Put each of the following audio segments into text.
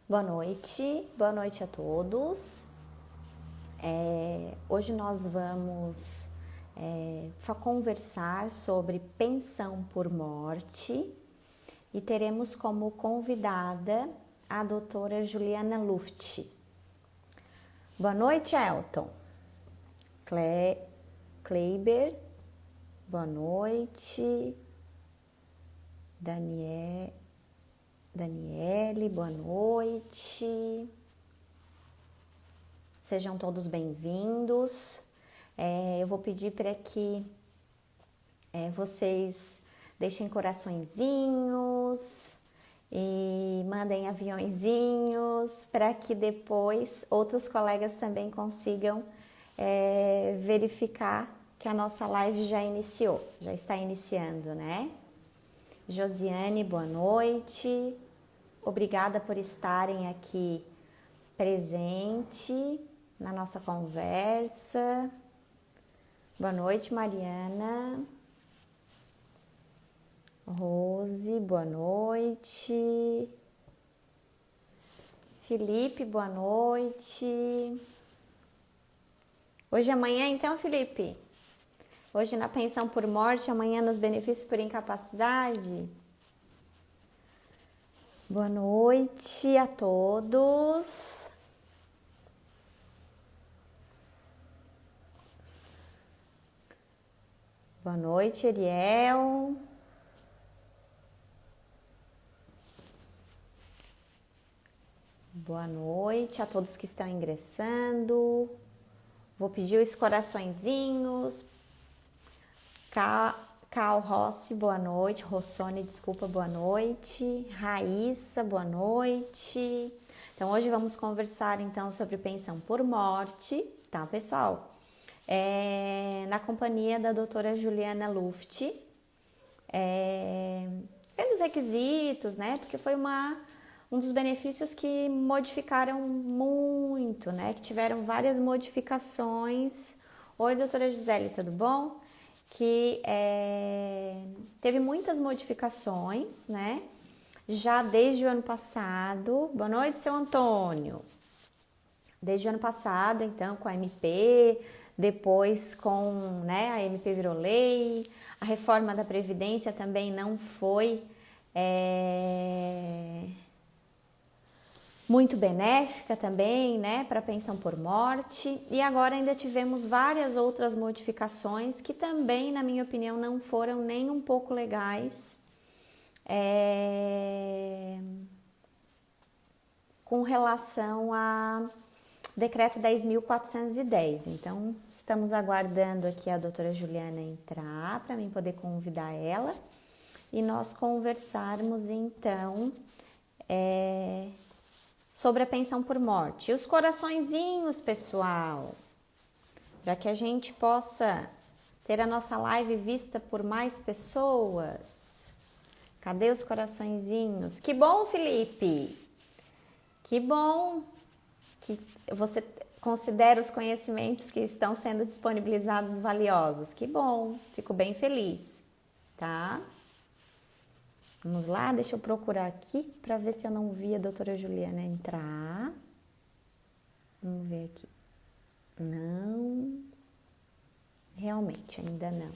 Boa noite a todos. Hoje nós vamos conversar sobre pensão por morte e teremos como convidada a doutora Juliana Luft. Boa noite, Elton. Kleiber, boa noite. Daniele, boa noite. Sejam todos bem-vindos. Eu vou pedir para que vocês deixem coraçõezinhos e mandem aviõezinhos para que depois outros colegas também consigam verificar que a nossa live já iniciou, já está iniciando, né? Josiane, boa noite. Obrigada por estarem aqui presente na nossa conversa. Boa noite, Mariana. Rose, boa noite. Felipe, boa noite. Hoje e amanhã, então, Felipe? Hoje na pensão por morte, amanhã nos benefícios por incapacidade? Boa noite a todos. Boa noite, Ariel. Boa noite a todos que estão ingressando. Vou pedir os coraçõezinhos. Cal Rossi, boa noite. Rossone, desculpa, boa noite. Raíssa, boa noite. Então, hoje vamos conversar, então, sobre pensão por morte, tá, pessoal? Na companhia da doutora Juliana Luft. Vendo os requisitos, né? Porque foi um dos benefícios que modificaram muito, né? Que tiveram várias modificações. Oi, doutora Gisele, tudo bom? Que teve muitas modificações, né? Já desde o ano passado. Boa noite, seu Antônio. Desde o ano passado, então, com a MP, depois com, né, a MP virou lei, a reforma da Previdência também não foi muito benéfica também, né, para pensão por morte, e agora ainda tivemos várias outras modificações que também, na minha opinião, não foram nem um pouco legais, com relação a decreto 10.410. Então, estamos aguardando aqui a doutora Juliana entrar para mim poder convidar ela e nós conversarmos, então, sobre a pensão por morte. E os coraçõezinhos, pessoal, para que a gente possa ter a nossa live vista por mais pessoas. Cadê os coraçõezinhos? Que bom, Felipe! Que bom que você considera os conhecimentos que estão sendo disponibilizados valiosos. Que bom, fico bem feliz, tá? Vamos lá, deixa eu procurar aqui para ver se eu não vi a doutora Juliana entrar. Vamos ver aqui. Não, realmente ainda não.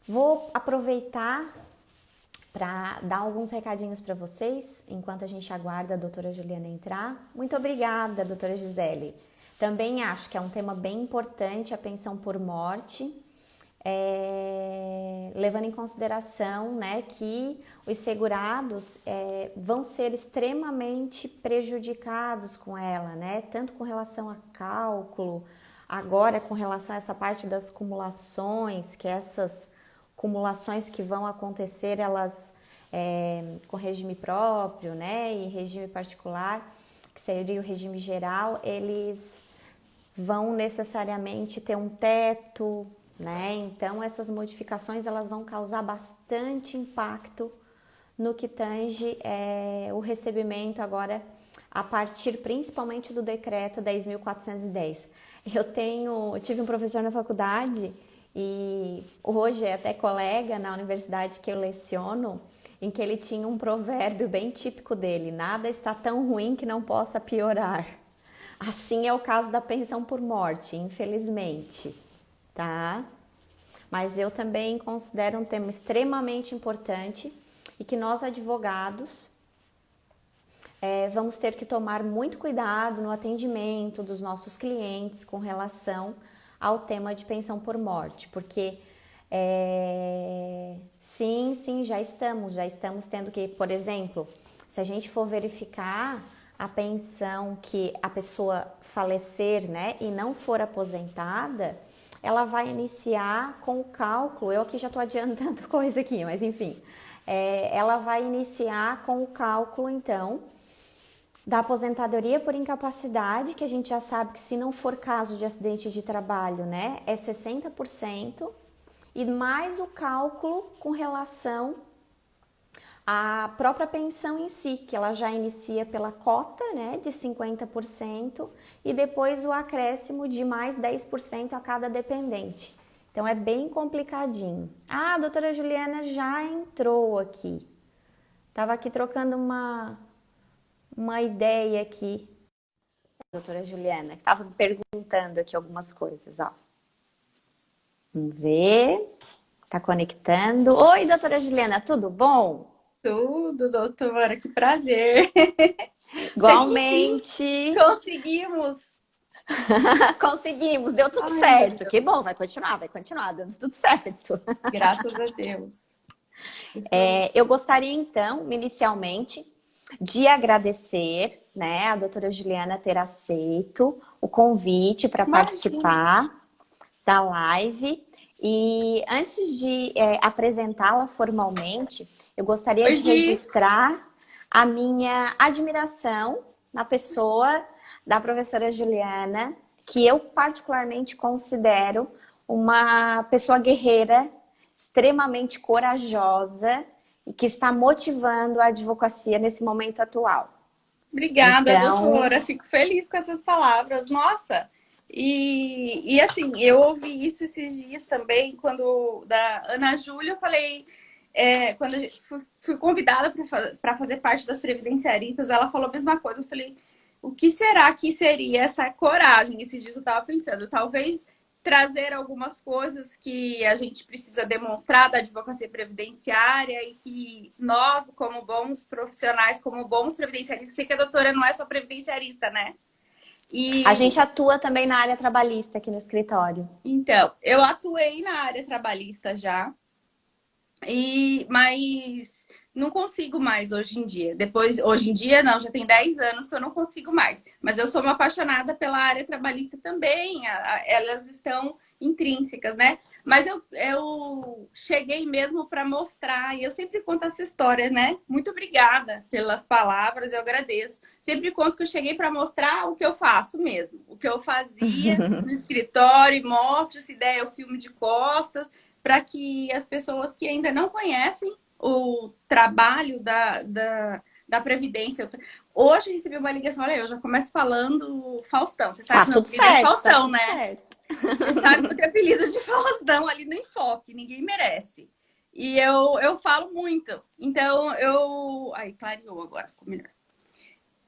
Vou aproveitar para dar alguns recadinhos para vocês, enquanto a gente aguarda a doutora Juliana entrar. Muito obrigada, doutora Gisele. Também acho que é um tema bem importante, a pensão por morte, levando em consideração, né, que os segurados vão ser extremamente prejudicados com ela, né, tanto com relação a cálculo, agora com relação a essa parte das cumulações, que essas acumulações que vão acontecer, elas com regime próprio, né, e regime particular, que seria o regime geral, eles vão necessariamente ter um teto, né, então essas modificações elas vão causar bastante impacto no que tange o recebimento agora, a partir principalmente do decreto 10.410. Eu tive um professor na faculdade e hoje é até colega na universidade que eu leciono, em que ele tinha um provérbio bem típico dele: nada está tão ruim que não possa piorar. Assim é o caso da pensão por morte, infelizmente, tá? Mas eu também considero um tema extremamente importante e que nós advogados vamos ter que tomar muito cuidado no atendimento dos nossos clientes com relação ao tema de pensão por morte, porque sim, já estamos tendo que, por exemplo, se a gente for verificar a pensão que a pessoa falecer, né, e não for aposentada, ela vai iniciar com o cálculo, eu aqui já estou adiantando coisa aqui, mas enfim, ela vai iniciar com o cálculo, então, da aposentadoria por incapacidade, que a gente já sabe que se não for caso de acidente de trabalho, né, é 60%, e mais o cálculo com relação à própria pensão em si, que ela já inicia pela cota, né, de 50%, e depois o acréscimo de mais 10% a cada dependente. Então é bem complicadinho. Ah, a doutora Juliana já entrou aqui. Estava aqui trocando uma ideia aqui. Doutora Juliana, que estava me perguntando aqui algumas coisas, ó. Vamos ver. Tá conectando. Oi, doutora Juliana, tudo bom? Tudo, doutora, que prazer. Igualmente. Conseguimos. Conseguimos, deu tudo Ai, meu certo. Que Deus. bom, vai continuar, dando tudo certo. Graças a Deus. Eu gostaria, então, inicialmente, de agradecer, né, a doutora Juliana ter aceito o convite para Imagina. participar da live. E antes de apresentá-la formalmente, eu gostaria Oi, de Gi. registrar a minha admiração na pessoa da professora Juliana, que eu particularmente considero uma pessoa guerreira, extremamente corajosa e que está motivando a advocacia nesse momento atual. Obrigada, Então, doutora. Fico feliz com essas palavras. Nossa. E assim, eu ouvi isso esses dias também, quando da Ana Júlia, eu falei, quando fui convidada para fazer parte das previdenciaristas, ela falou a mesma coisa. Eu falei, o que será que seria essa coragem? Esses dias eu estava pensando, talvez trazer algumas coisas que a gente precisa demonstrar da advocacia previdenciária e que nós, como bons profissionais, como bons previdenciaristas, sei que a doutora não é só previdenciarista, né? a E gente atua também na área trabalhista aqui no escritório. então, eu atuei na área trabalhista já, mas não consigo mais hoje em dia. Hoje em dia, não, já tem 10 anos que eu não consigo mais. Mas eu sou uma apaixonada pela área trabalhista também. Elas estão intrínsecas, né? Mas eu cheguei mesmo para mostrar, e eu sempre conto essa história, né? Muito obrigada pelas palavras, eu agradeço. Sempre conto que eu cheguei para mostrar o que eu faço mesmo, o que eu fazia no escritório, e mostro essa ideia, eu filme de costas, para que as pessoas que ainda não conhecem o trabalho da Previdência. Hoje recebi uma ligação, olha, eu já começo falando Faustão. Você sabe Tá que meu tudo apelido é certo, tá Faustão, tudo né? certo. Você sabe que eu tenho apelido de Faustão ali no Enfoque, ninguém merece. E eu falo muito. Então, Ai, clareou agora, ficou melhor.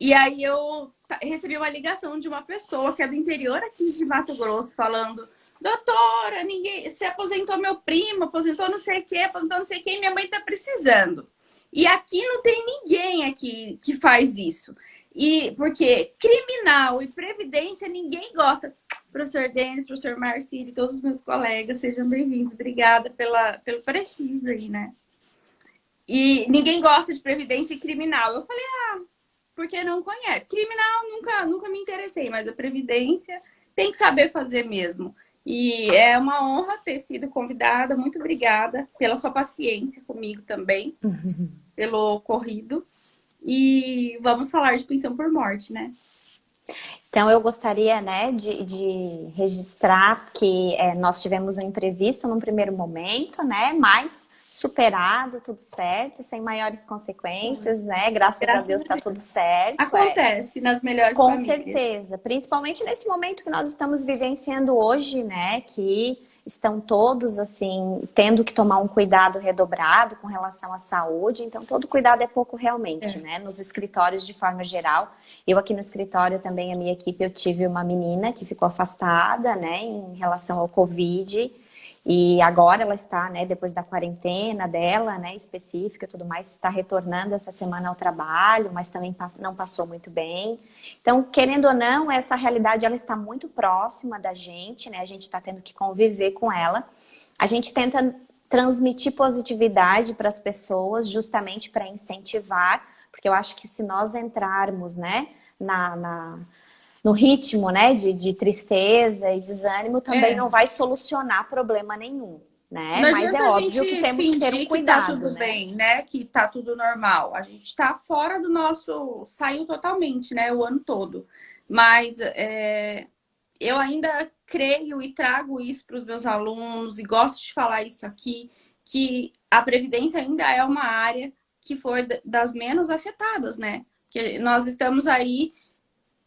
E aí eu recebi uma ligação de uma pessoa que é do interior aqui de Mato Grosso, falando: doutora, ninguém se aposentou meu primo, aposentou não sei o que, aposentou não sei quem, minha mãe tá precisando. E aqui não tem ninguém aqui que faz isso. E porque criminal e previdência ninguém gosta. Professor Denis, professor Marcílio, todos os meus colegas, sejam bem-vindos. Obrigada pelo prestígio aí, né? E ninguém gosta de previdência e criminal. Eu falei, porque não conhece. Criminal nunca me interessei, mas a previdência tem que saber fazer mesmo. E é uma honra ter sido convidada. Muito obrigada pela sua paciência comigo também, pelo ocorrido. E vamos falar de pensão por morte, né? Então, eu gostaria, né, de registrar que nós tivemos um imprevisto num primeiro momento, né, mas superado, tudo certo, sem maiores consequências, né, graças a Graças Deus a tá Deus. tudo certo, Acontece nas melhores com famílias. certeza, principalmente nesse momento que nós estamos vivenciando hoje, né, que estão todos, assim, tendo que tomar um cuidado redobrado com relação à saúde. Então, todo cuidado é pouco realmente, né? Nos escritórios, de forma geral. Eu aqui no escritório também, a minha equipe, eu tive uma menina que ficou afastada, né, em relação ao Covid. E agora ela está, né, depois da quarentena dela, né, específica e tudo mais, está retornando essa semana ao trabalho, mas também não passou muito bem. Então, querendo ou não, essa realidade ela está muito próxima da gente, né? A gente está tendo que conviver com ela. A gente tenta transmitir positividade para as pessoas, justamente para incentivar, porque eu acho que se nós entrarmos, né, no ritmo, né, de tristeza e desânimo, também não vai solucionar problema nenhum, né? Não Mas é adianta a óbvio que gente temos que ter um fingir que tá cuidado, tudo né? bem, né? Que tá tudo normal. A gente tá fora do nosso... Saiu totalmente, né? O ano todo. Mas eu ainda creio e trago isso para os meus alunos e gosto de falar isso aqui, que a Previdência ainda é uma área que foi das menos afetadas, né? Que nós estamos aí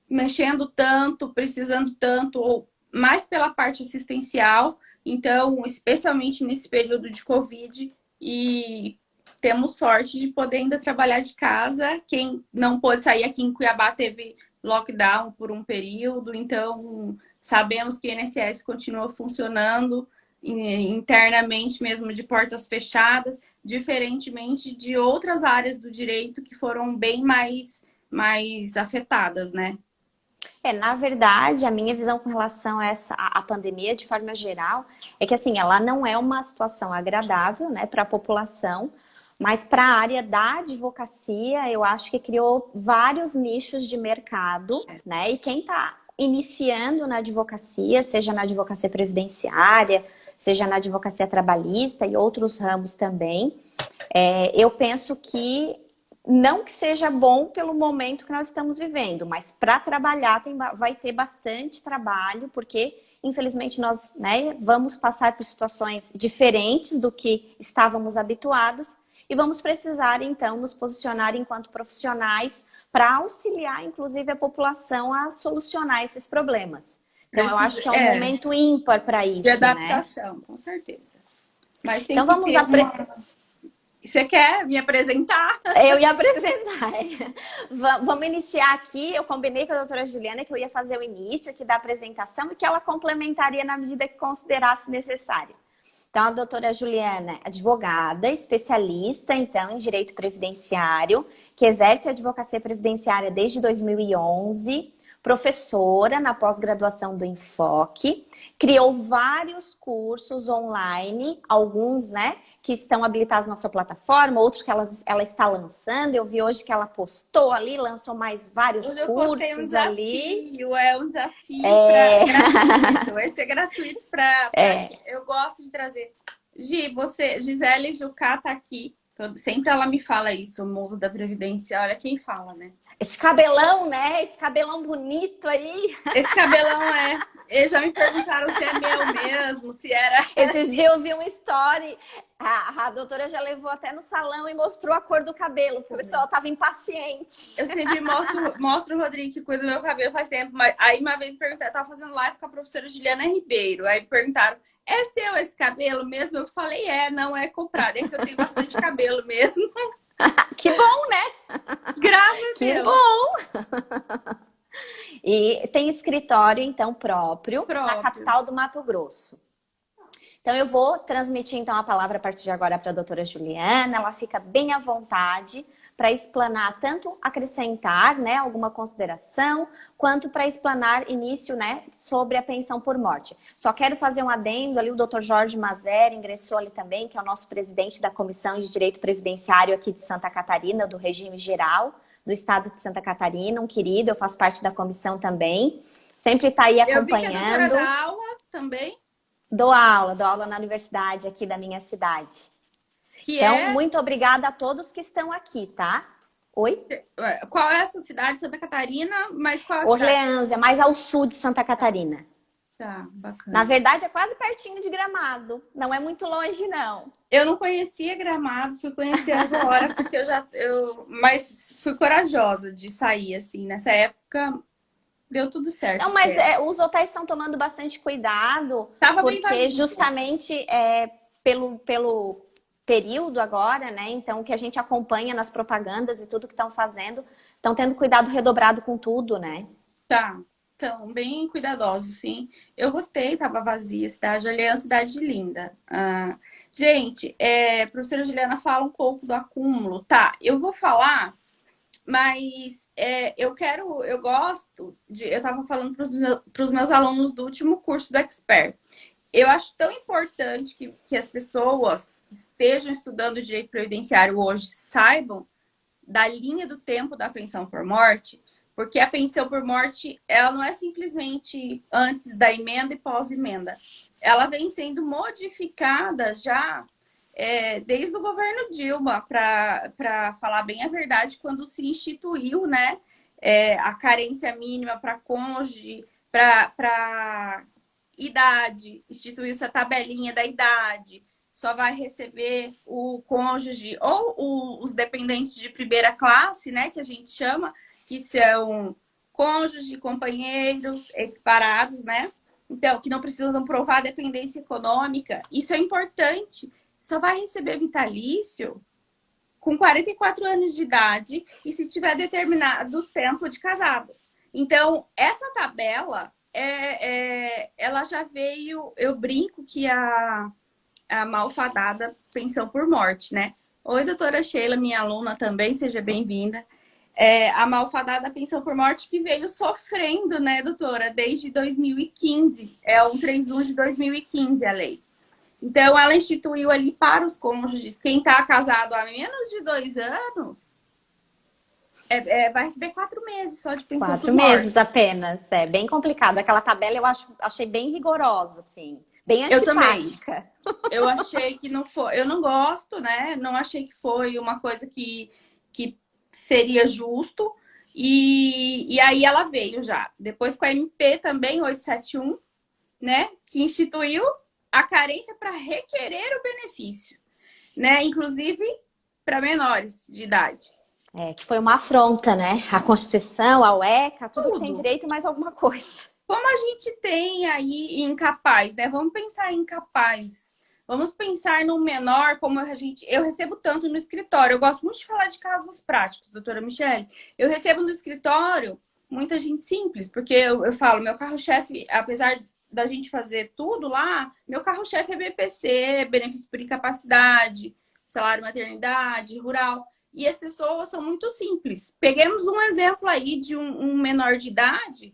mexendo tanto, precisando tanto, ou mais pela parte assistencial, então, especialmente nesse período de Covid, e temos sorte de poder ainda trabalhar de casa. Quem não pôde sair aqui em Cuiabá teve lockdown por um período, então sabemos que o INSS continua funcionando internamente mesmo de portas fechadas, diferentemente de outras áreas do direito que foram bem mais afetadas, né? Na verdade, a minha visão com relação a a pandemia, de forma geral, é que assim, ela não é uma situação agradável, né, para a população, mas para a área da advocacia, eu acho que criou vários nichos de mercado, né? E quem está iniciando na advocacia, seja na advocacia previdenciária, seja na advocacia trabalhista e outros ramos também, eu penso que não que seja bom pelo momento que nós estamos vivendo, mas para trabalhar vai ter bastante trabalho, porque infelizmente nós, né, vamos passar por situações diferentes do que estávamos habituados e vamos precisar então nos posicionar enquanto profissionais para auxiliar inclusive a população a solucionar esses problemas. Então eu acho que é um momento ímpar para isso, de adaptação, né? Com certeza. Mas tem então que vamos ter uma... Você quer me apresentar? Eu ia apresentar. Vamos iniciar aqui. Eu combinei com a doutora Juliana que eu ia fazer o início aqui da apresentação e que ela complementaria na medida que considerasse necessário. Então, a doutora Juliana é advogada, especialista, então, em direito previdenciário, que exerce a advocacia previdenciária desde 2011, professora na pós-graduação do Enfoque, criou vários cursos online, alguns, né, que estão habilitados na sua plataforma, outros que ela está lançando. Eu vi hoje que ela postou ali, lançou mais vários cursos ali. É um desafio gratuito. Vai ser gratuito para... Eu gosto de trazer. Gisele Jucá tá aqui. Sempre ela me fala isso, o muso da Previdência. Olha quem fala, né? Esse cabelão, né? Esse cabelão bonito aí. Esse cabelão Eles já me perguntaram se é meu mesmo, se era... Esses dias eu vi uma story, a doutora já levou até no salão e mostrou a cor do cabelo, porque o pessoal estava impaciente. Eu sempre mostro o Rodrigo que cuida do meu cabelo faz tempo, mas aí uma vez perguntaram, eu tava fazendo live com a professora Juliana Ribeiro, aí perguntaram, é seu esse cabelo mesmo? Eu falei, não é comprado, é que eu tenho bastante cabelo mesmo. Que bom, né? Graças a Deus. Que bom! E tem escritório, então, próprio na capital do Mato Grosso. Então, eu vou transmitir, então, a palavra a partir de agora para a doutora Juliana. Ela fica bem à vontade para explanar, tanto acrescentar, né, alguma consideração, quanto para explanar início, né, sobre a pensão por morte. Só quero fazer um adendo ali, o doutor Jorge Mazer ingressou ali também, que é o nosso presidente da Comissão de Direito Previdenciário aqui de Santa Catarina, do regime geral do estado de Santa Catarina, um querido, eu faço parte da comissão também. Sempre está aí acompanhando. Eu vi que a doutora dá aula também. Dou aula na universidade aqui da minha cidade. Então, muito obrigada a todos que estão aqui, tá? Oi? Qual é a sua cidade? Santa Catarina, mas qual é a Orleans, é mais ao sul de Santa Catarina. Tá, bacana. Na verdade, é quase pertinho de Gramado. Não é muito longe, não. Eu não conhecia Gramado, fui conhecer agora, porque mas fui corajosa de sair, assim. Nessa época, Deu tudo certo, Não, mas espero. os hotéis estão tomando bastante cuidado, Tava bem porque vazio. justamente pelo período agora, né? Então, que a gente acompanha nas propagandas e tudo que estão fazendo, estão tendo cuidado redobrado com tudo, né? Tá. Então, bem cuidadoso, sim. Eu gostei, tava vazia a cidade. Olhei a cidade linda. Gente, professora Juliana fala um pouco do acúmulo. Tá, eu vou falar, mas eu gosto de. Eu tava falando para os meus alunos do último curso do Expert. Eu acho tão importante que as pessoas que estejam estudando direito previdenciário hoje saibam da linha do tempo da pensão por morte, porque a pensão por morte, ela não é simplesmente antes da emenda e pós-emenda. Ela vem sendo modificada já desde o governo Dilma, para falar bem a verdade, quando se instituiu, né, a carência mínima para cônjuge, para idade, instituiu-se a tabelinha da idade, só vai receber o cônjuge ou os dependentes de primeira classe, né, que a gente chama, que são cônjuge, companheiros equiparados, né? Então, que não precisam provar dependência econômica. Isso é importante. Só vai receber vitalício com 44 anos de idade e se tiver determinado tempo de casado. Então, essa tabela, ela já veio... Eu brinco que a malfadada pensão por morte, né? Oi, doutora Sheila, minha aluna também, seja bem-vinda. A malfadada pensão por morte que veio sofrendo, né, doutora, desde 2015. É um 31 de 2015 a lei. Então, ela instituiu ali para os cônjuges, quem está casado há menos de 2 anos, vai receber 4 meses só de pensão por 4 meses morte. apenas. É bem complicado. Aquela tabela achei bem rigorosa, assim. Bem Eu também. antipática. Eu achei que não foi. Eu não gosto, né? Não achei que foi uma coisa que seria justo. E aí ela veio já. Depois com a MP também, 871, né? Que instituiu a carência para requerer o benefício, né? Inclusive para menores de idade. Que foi uma afronta, né? A Constituição, a UECA, tudo que tem Tudo. direito e mais alguma coisa. Como a gente tem aí incapaz, né? Vamos pensar em incapaz. Vamos pensar no menor, como eu recebo tanto no escritório. Eu gosto muito de falar de casos práticos, doutora Michele. Eu recebo no escritório muita gente simples, porque eu falo, meu carro-chefe, apesar da gente fazer tudo lá, meu carro-chefe é BPC, benefício por incapacidade, salário maternidade, rural. E as pessoas são muito simples. Peguemos um exemplo aí de um menor de idade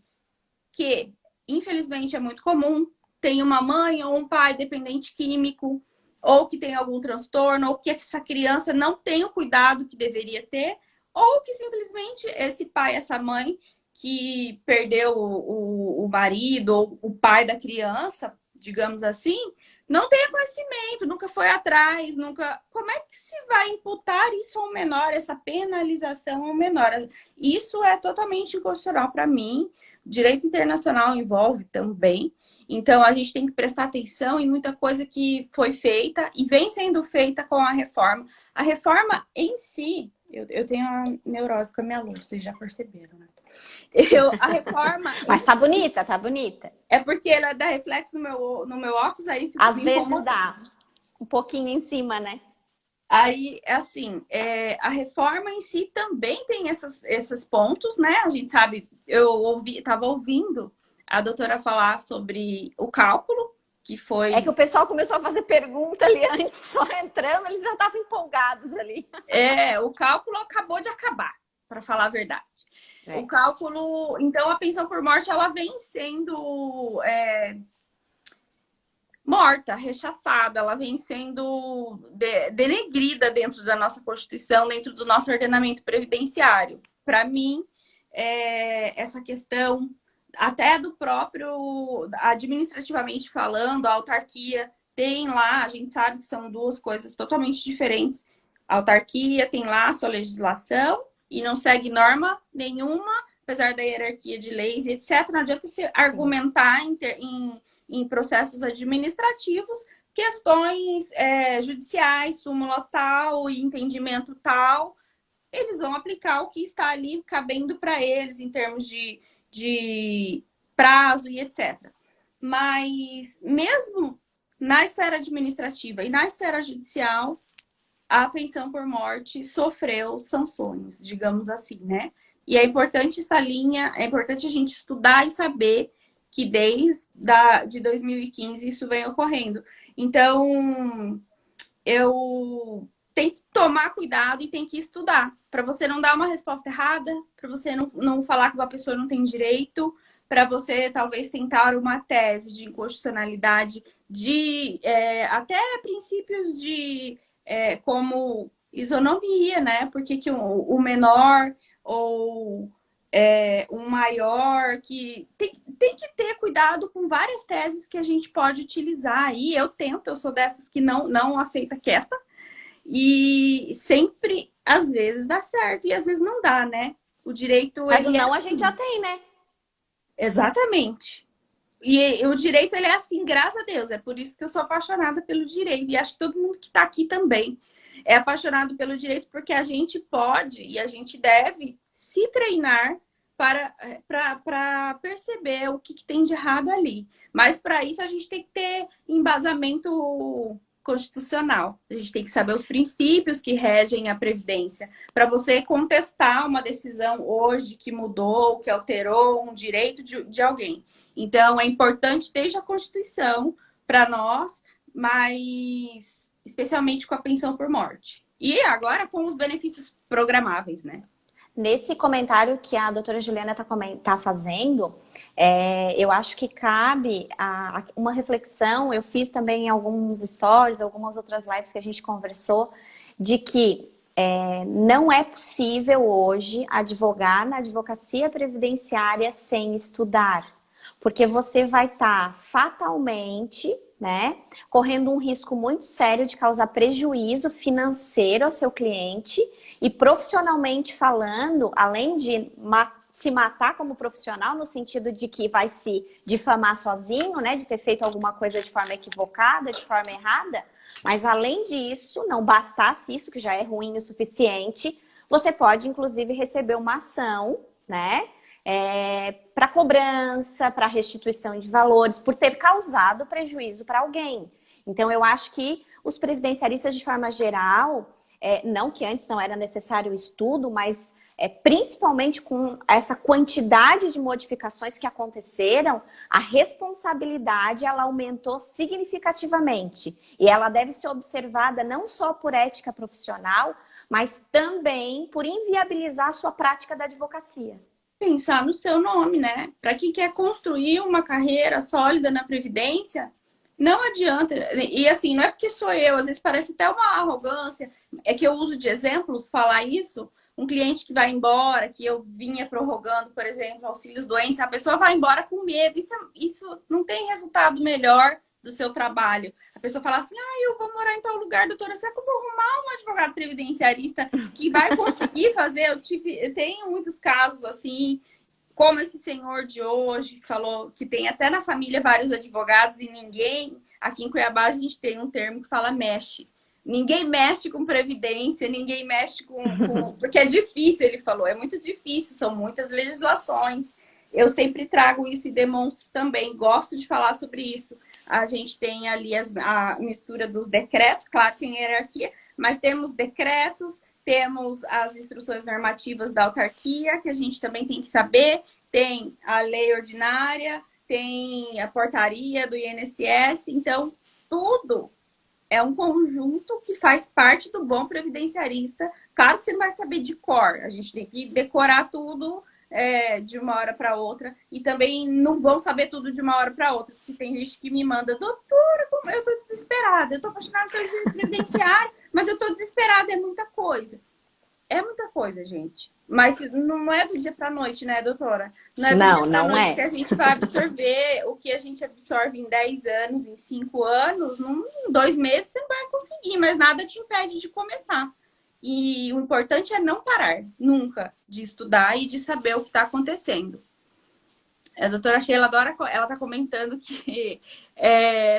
que, infelizmente, é muito comum, tem uma mãe ou um pai dependente químico, ou que tem algum transtorno, ou que essa criança não tem o cuidado que deveria ter, ou que simplesmente esse pai, essa mãe, que perdeu o marido ou o pai da criança, digamos assim, não tem conhecimento, nunca foi atrás, nunca. Como é que se vai imputar isso ao menor, essa penalização ao menor? Isso é totalmente inconstitucional para mim. Direito internacional envolve também. Então, a gente tem que prestar atenção em muita coisa que foi feita e vem sendo feita com a reforma. A reforma em si, eu tenho uma neurose com a minha aluna, vocês já perceberam, né? A reforma. Mas tá bonita, tá bonita. É porque ela dá reflexo no meu óculos, aí fica Às me vezes incomodando. dá um pouquinho em cima, né? Aí, assim, a reforma em si também tem esses pontos, né? A gente sabe, estava ouvindo a doutora falar sobre o cálculo, que foi. É que o pessoal começou a fazer pergunta ali antes, só entrando, eles já estavam empolgados ali. O cálculo acabou de acabar, para falar a verdade. É. O cálculo. Então, a pensão por morte, ela vem sendo morta, rechaçada, ela vem sendo denegrida dentro da nossa Constituição, dentro do nosso ordenamento previdenciário. Para mim, essa questão, até do próprio, administrativamente falando, a autarquia tem lá, a gente sabe que são duas coisas totalmente diferentes. A autarquia tem lá a sua legislação e não segue norma nenhuma, apesar da hierarquia de leis, etc. Não adianta se argumentar em processos administrativos, questões judiciais, súmula tal e entendimento tal, eles vão aplicar o que está ali cabendo para eles em termos de prazo e etc. Mas mesmo na esfera administrativa e na esfera judicial, a pensão por morte sofreu sanções, digamos assim, né? E é importante essa linha, é importante a gente estudar e saber que desde de 2015 isso vem ocorrendo. Então, eu tenho que tomar cuidado e tenho que estudar, para você não dar uma resposta errada, para você não falar que uma pessoa não tem direito, para você talvez tentar uma tese de inconstitucionalidade de até princípios de como isonomia, né? Porque que o menor ou um maior, que tem que ter cuidado com várias teses que a gente pode utilizar. E eu sou dessas que não aceita quieta, e sempre, às vezes, dá certo, e às vezes não dá, né? O direito, Mas o ele é não a gente assim. já tem, né? Exatamente. E o direito, ele é assim, graças a Deus. É por isso que eu sou apaixonada pelo direito. E acho que todo mundo que está aqui também é apaixonado pelo direito, porque a gente pode e a gente deve se treinar para perceber o que tem de errado ali. Mas para isso a gente tem que ter embasamento constitucional. A gente tem que saber os princípios que regem a Previdência. Para você contestar uma decisão hoje que mudou, que alterou um direito de alguém. Então, é importante desde a Constituição para nós, mas especialmente com a pensão por morte. E agora com os benefícios programáveis, né? Nesse comentário que a doutora Juliana tá fazendo, eu acho que cabe uma reflexão. Eu fiz também alguns stories, algumas outras lives que a gente conversou, de que não é possível hoje advogar na advocacia previdenciária sem estudar. Porque você vai estar fatalmente, né, correndo um risco muito sério de causar prejuízo financeiro ao seu cliente. E profissionalmente falando, além de se matar como profissional, no sentido de que vai se difamar sozinho, né, de ter feito alguma coisa de forma equivocada, de forma errada, mas além disso, não bastasse isso, que já é ruim o suficiente, você pode, inclusive, receber uma ação, né, para cobrança, para restituição de valores, por ter causado prejuízo para alguém. Então, eu acho que os previdenciaristas, de forma geral, não que antes não era necessário o estudo, mas principalmente com essa quantidade de modificações que aconteceram, a responsabilidade ela aumentou significativamente. E ela deve ser observada não só por ética profissional, mas também por inviabilizar a sua prática da advocacia. Pensar no seu nome, né? Para quem quer construir uma carreira sólida na Previdência, não adianta. E assim, não é porque sou eu, às vezes parece até uma arrogância. É que eu uso de exemplos falar isso. Um cliente que vai embora, que eu vinha prorrogando, por exemplo, auxílios doença, a pessoa vai embora com medo. Isso não tem resultado melhor do seu trabalho. A pessoa fala assim, eu vou morar em tal lugar, doutora, será que eu vou arrumar um advogado previdenciarista que vai conseguir fazer? Eu tenho muitos casos assim, como esse senhor de hoje, que falou que tem até na família vários advogados e ninguém... Aqui em Cuiabá a gente tem um termo que fala mexe. Ninguém mexe com previdência, ninguém mexe com... Porque é difícil, ele falou, é muito difícil, são muitas legislações. Eu sempre trago isso e demonstro também, gosto de falar sobre isso. A gente tem ali a mistura dos decretos, claro que em hierarquia, mas temos decretos, temos as instruções normativas da autarquia, que a gente também tem que saber, tem a lei ordinária, tem a portaria do INSS, então tudo é um conjunto que faz parte do bom previdenciarista. Claro que você não vai saber de cor, a gente tem que decorar tudo de uma hora para outra, e também não vão saber tudo de uma hora para outra, porque tem gente que me manda, doutora, eu tô desesperada, eu tô apaixonada pelo direito previdenciário, mas eu tô desesperada, é muita coisa. É muita coisa, gente. Mas não é do dia para noite, né, doutora? Não é do dia para noite que a gente vai absorver o que a gente absorve em 10 anos, em 5 anos. Em 2 meses você vai conseguir, mas nada te impede de começar. E o importante é não parar, nunca, de estudar e de saber o que está acontecendo. A doutora Sheila adora, ela está comentando que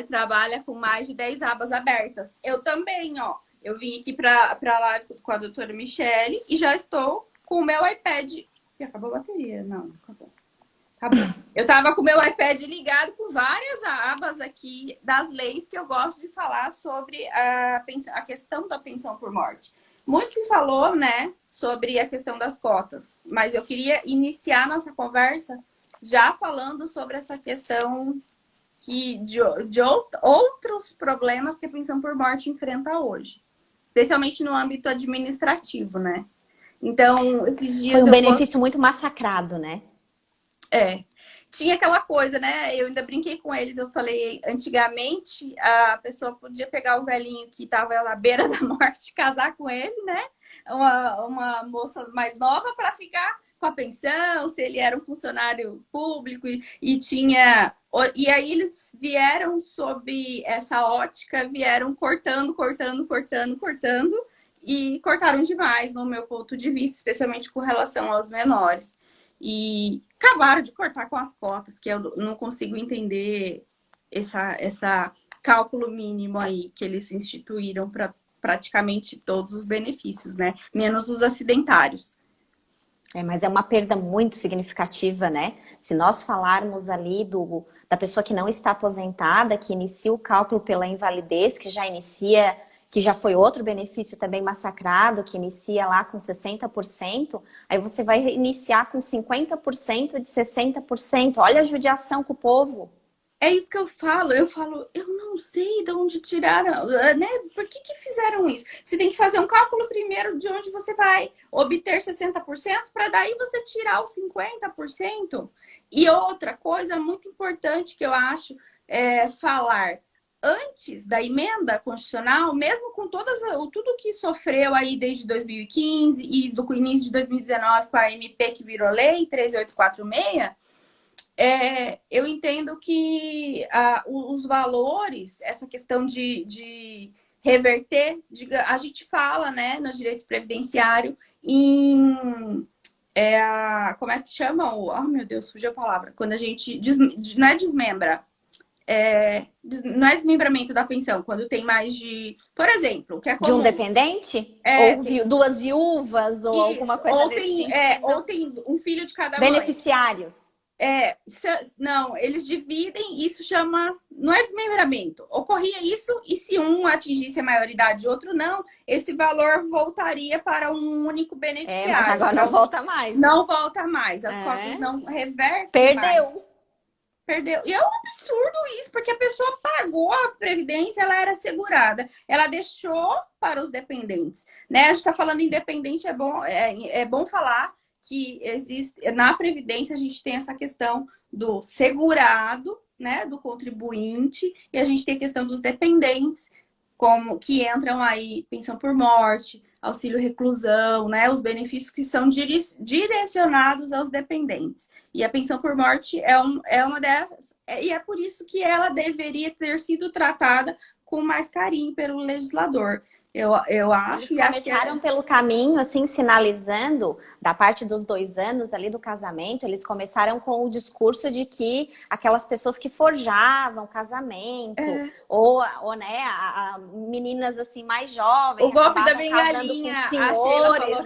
trabalha com mais de 10 abas abertas. Eu também, ó. Eu vim aqui para a live com a doutora Michele e já estou com o meu iPad. Que acabou a bateria? Não, acabou. acabou. Eu tava com o meu iPad ligado com várias abas aqui das leis que eu gosto de falar sobre a questão da pensão por morte. Muito se falou, né, sobre a questão das cotas, mas eu queria iniciar nossa conversa já falando sobre essa questão de outros problemas que a pensão por morte enfrenta hoje, especialmente no âmbito administrativo, né? Então, esses Foi dias um eu benefício muito massacrado, né? tinha aquela coisa, né? Eu ainda brinquei com eles, eu falei, antigamente a pessoa podia pegar o velhinho que estava à beira da morte, casar com ele, né? Uma moça mais nova para ficar com a pensão, se ele era um funcionário público e tinha. E aí eles vieram sob essa ótica, vieram cortando, cortando, cortando, cortando, e cortaram demais, no meu ponto de vista, especialmente com relação aos menores. E acabaram de cortar com as cotas, que eu não consigo entender essa cálculo mínimo aí que eles instituíram para praticamente todos os benefícios, né? Menos os acidentários. Mas é uma perda muito significativa, né? Se nós falarmos ali da pessoa que não está aposentada, que inicia o cálculo pela invalidez, que já foi outro benefício também massacrado, que inicia lá com 60%, aí você vai iniciar com 50% de 60%. Olha a judiação com o povo. É isso que eu falo, eu não sei de onde tiraram, né? Por que fizeram isso? Você tem que fazer um cálculo primeiro de onde você vai obter 60% para daí você tirar os 50%. E outra coisa muito importante que eu acho é falar antes da emenda constitucional, mesmo com tudo que sofreu aí desde 2015 e do início de 2019 com a MP que virou lei 3846, eu entendo que os valores, essa questão de reverter, a gente fala, né, no direito previdenciário em como é que chama? Oh, meu Deus, fugiu a palavra. Quando a gente não é desmembra, não é desmembramento da pensão, quando tem mais de, por exemplo, que é De um comum. dependente? Ou duas viúvas, ou alguma Isso, coisa nesse sentido? ou tem um filho de cada mãe. Beneficiários. Não, eles dividem, isso chama, não é desmembramento. Ocorria isso, e se um atingisse a maioridade e outro não, esse valor voltaria para um único beneficiário. Mas agora não volta mais. Não volta mais, as cotas não revertem Perdeu. mais. Perdeu. E é um absurdo isso, porque a pessoa pagou a previdência, ela era segurada, ela deixou para os dependentes, né? A gente está falando independente, é bom falar que existe na previdência a gente tem essa questão do segurado, né, do contribuinte, e a gente tem a questão dos dependentes, como que entram aí pensão por morte, auxílio reclusão, né, os benefícios que são direcionados aos dependentes. E a pensão por morte é uma dessas, e é por isso que ela deveria ter sido tratada com mais carinho pelo legislador. Eu acho. Eles começaram pelo caminho, assim, sinalizando, da parte dos 2 anos ali do casamento, eles começaram com o discurso de que aquelas pessoas que forjavam casamento, ou né, meninas assim mais jovens, o golpe da bengalinha, com senhores,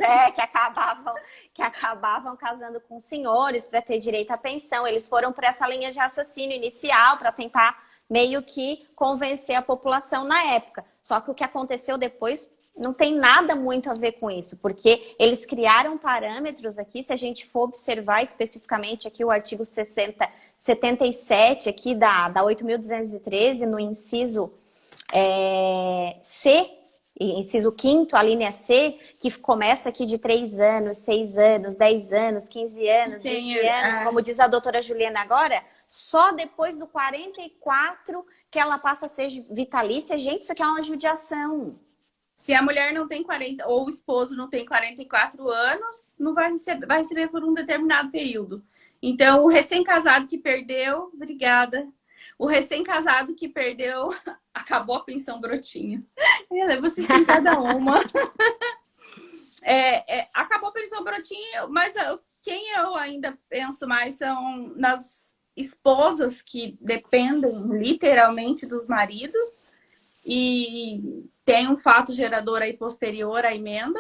que acabavam casando com senhores para ter direito à pensão. Eles foram por essa linha de raciocínio inicial para tentar meio que convencer a população na época. Só que o que aconteceu depois não tem nada muito a ver com isso, porque eles criaram parâmetros aqui, se a gente for observar especificamente aqui o artigo 77 aqui da 8.213, no inciso C, inciso 5º, a linha C, que começa aqui de 3 anos, 6 anos, 10 anos, 15 anos, 20 anos, como diz a doutora Juliana agora, só depois do 44 que ela passa a ser vitalícia. Gente, isso aqui é uma judiação. Se a mulher não tem 40, ou o esposo não tem 44 anos, não vai receber por um determinado período. Então, o recém-casado que perdeu, obrigada. O recém-casado que perdeu, acabou a pensão brotinho. Vocês têm cada uma. Acabou a pensão brotinho, mas quem eu ainda penso mais são nas esposas que dependem literalmente dos maridos e tem um fato gerador aí posterior à emenda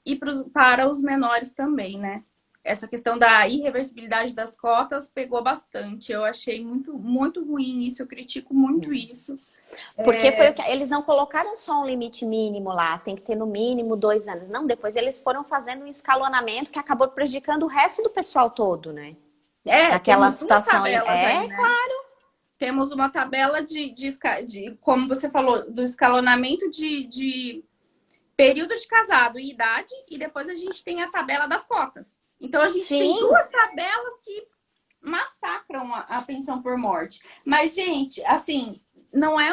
e para os menores também, né? essa questão da irreversibilidade das cotas pegou bastante. Eu achei muito, muito ruim isso, eu critico muito isso. Porque eles não colocaram só um limite mínimo lá, tem que ter no mínimo 2 anos. Não, depois eles foram fazendo um escalonamento que acabou prejudicando o resto do pessoal todo, né? Naquela situação aí. Aí, né? Claro. Temos uma tabela de, como você falou, do escalonamento de período de casado e idade, e depois a gente tem a tabela das cotas. Então a gente tem 2 tabelas que massacram a pensão por morte. Mas, gente, assim, não é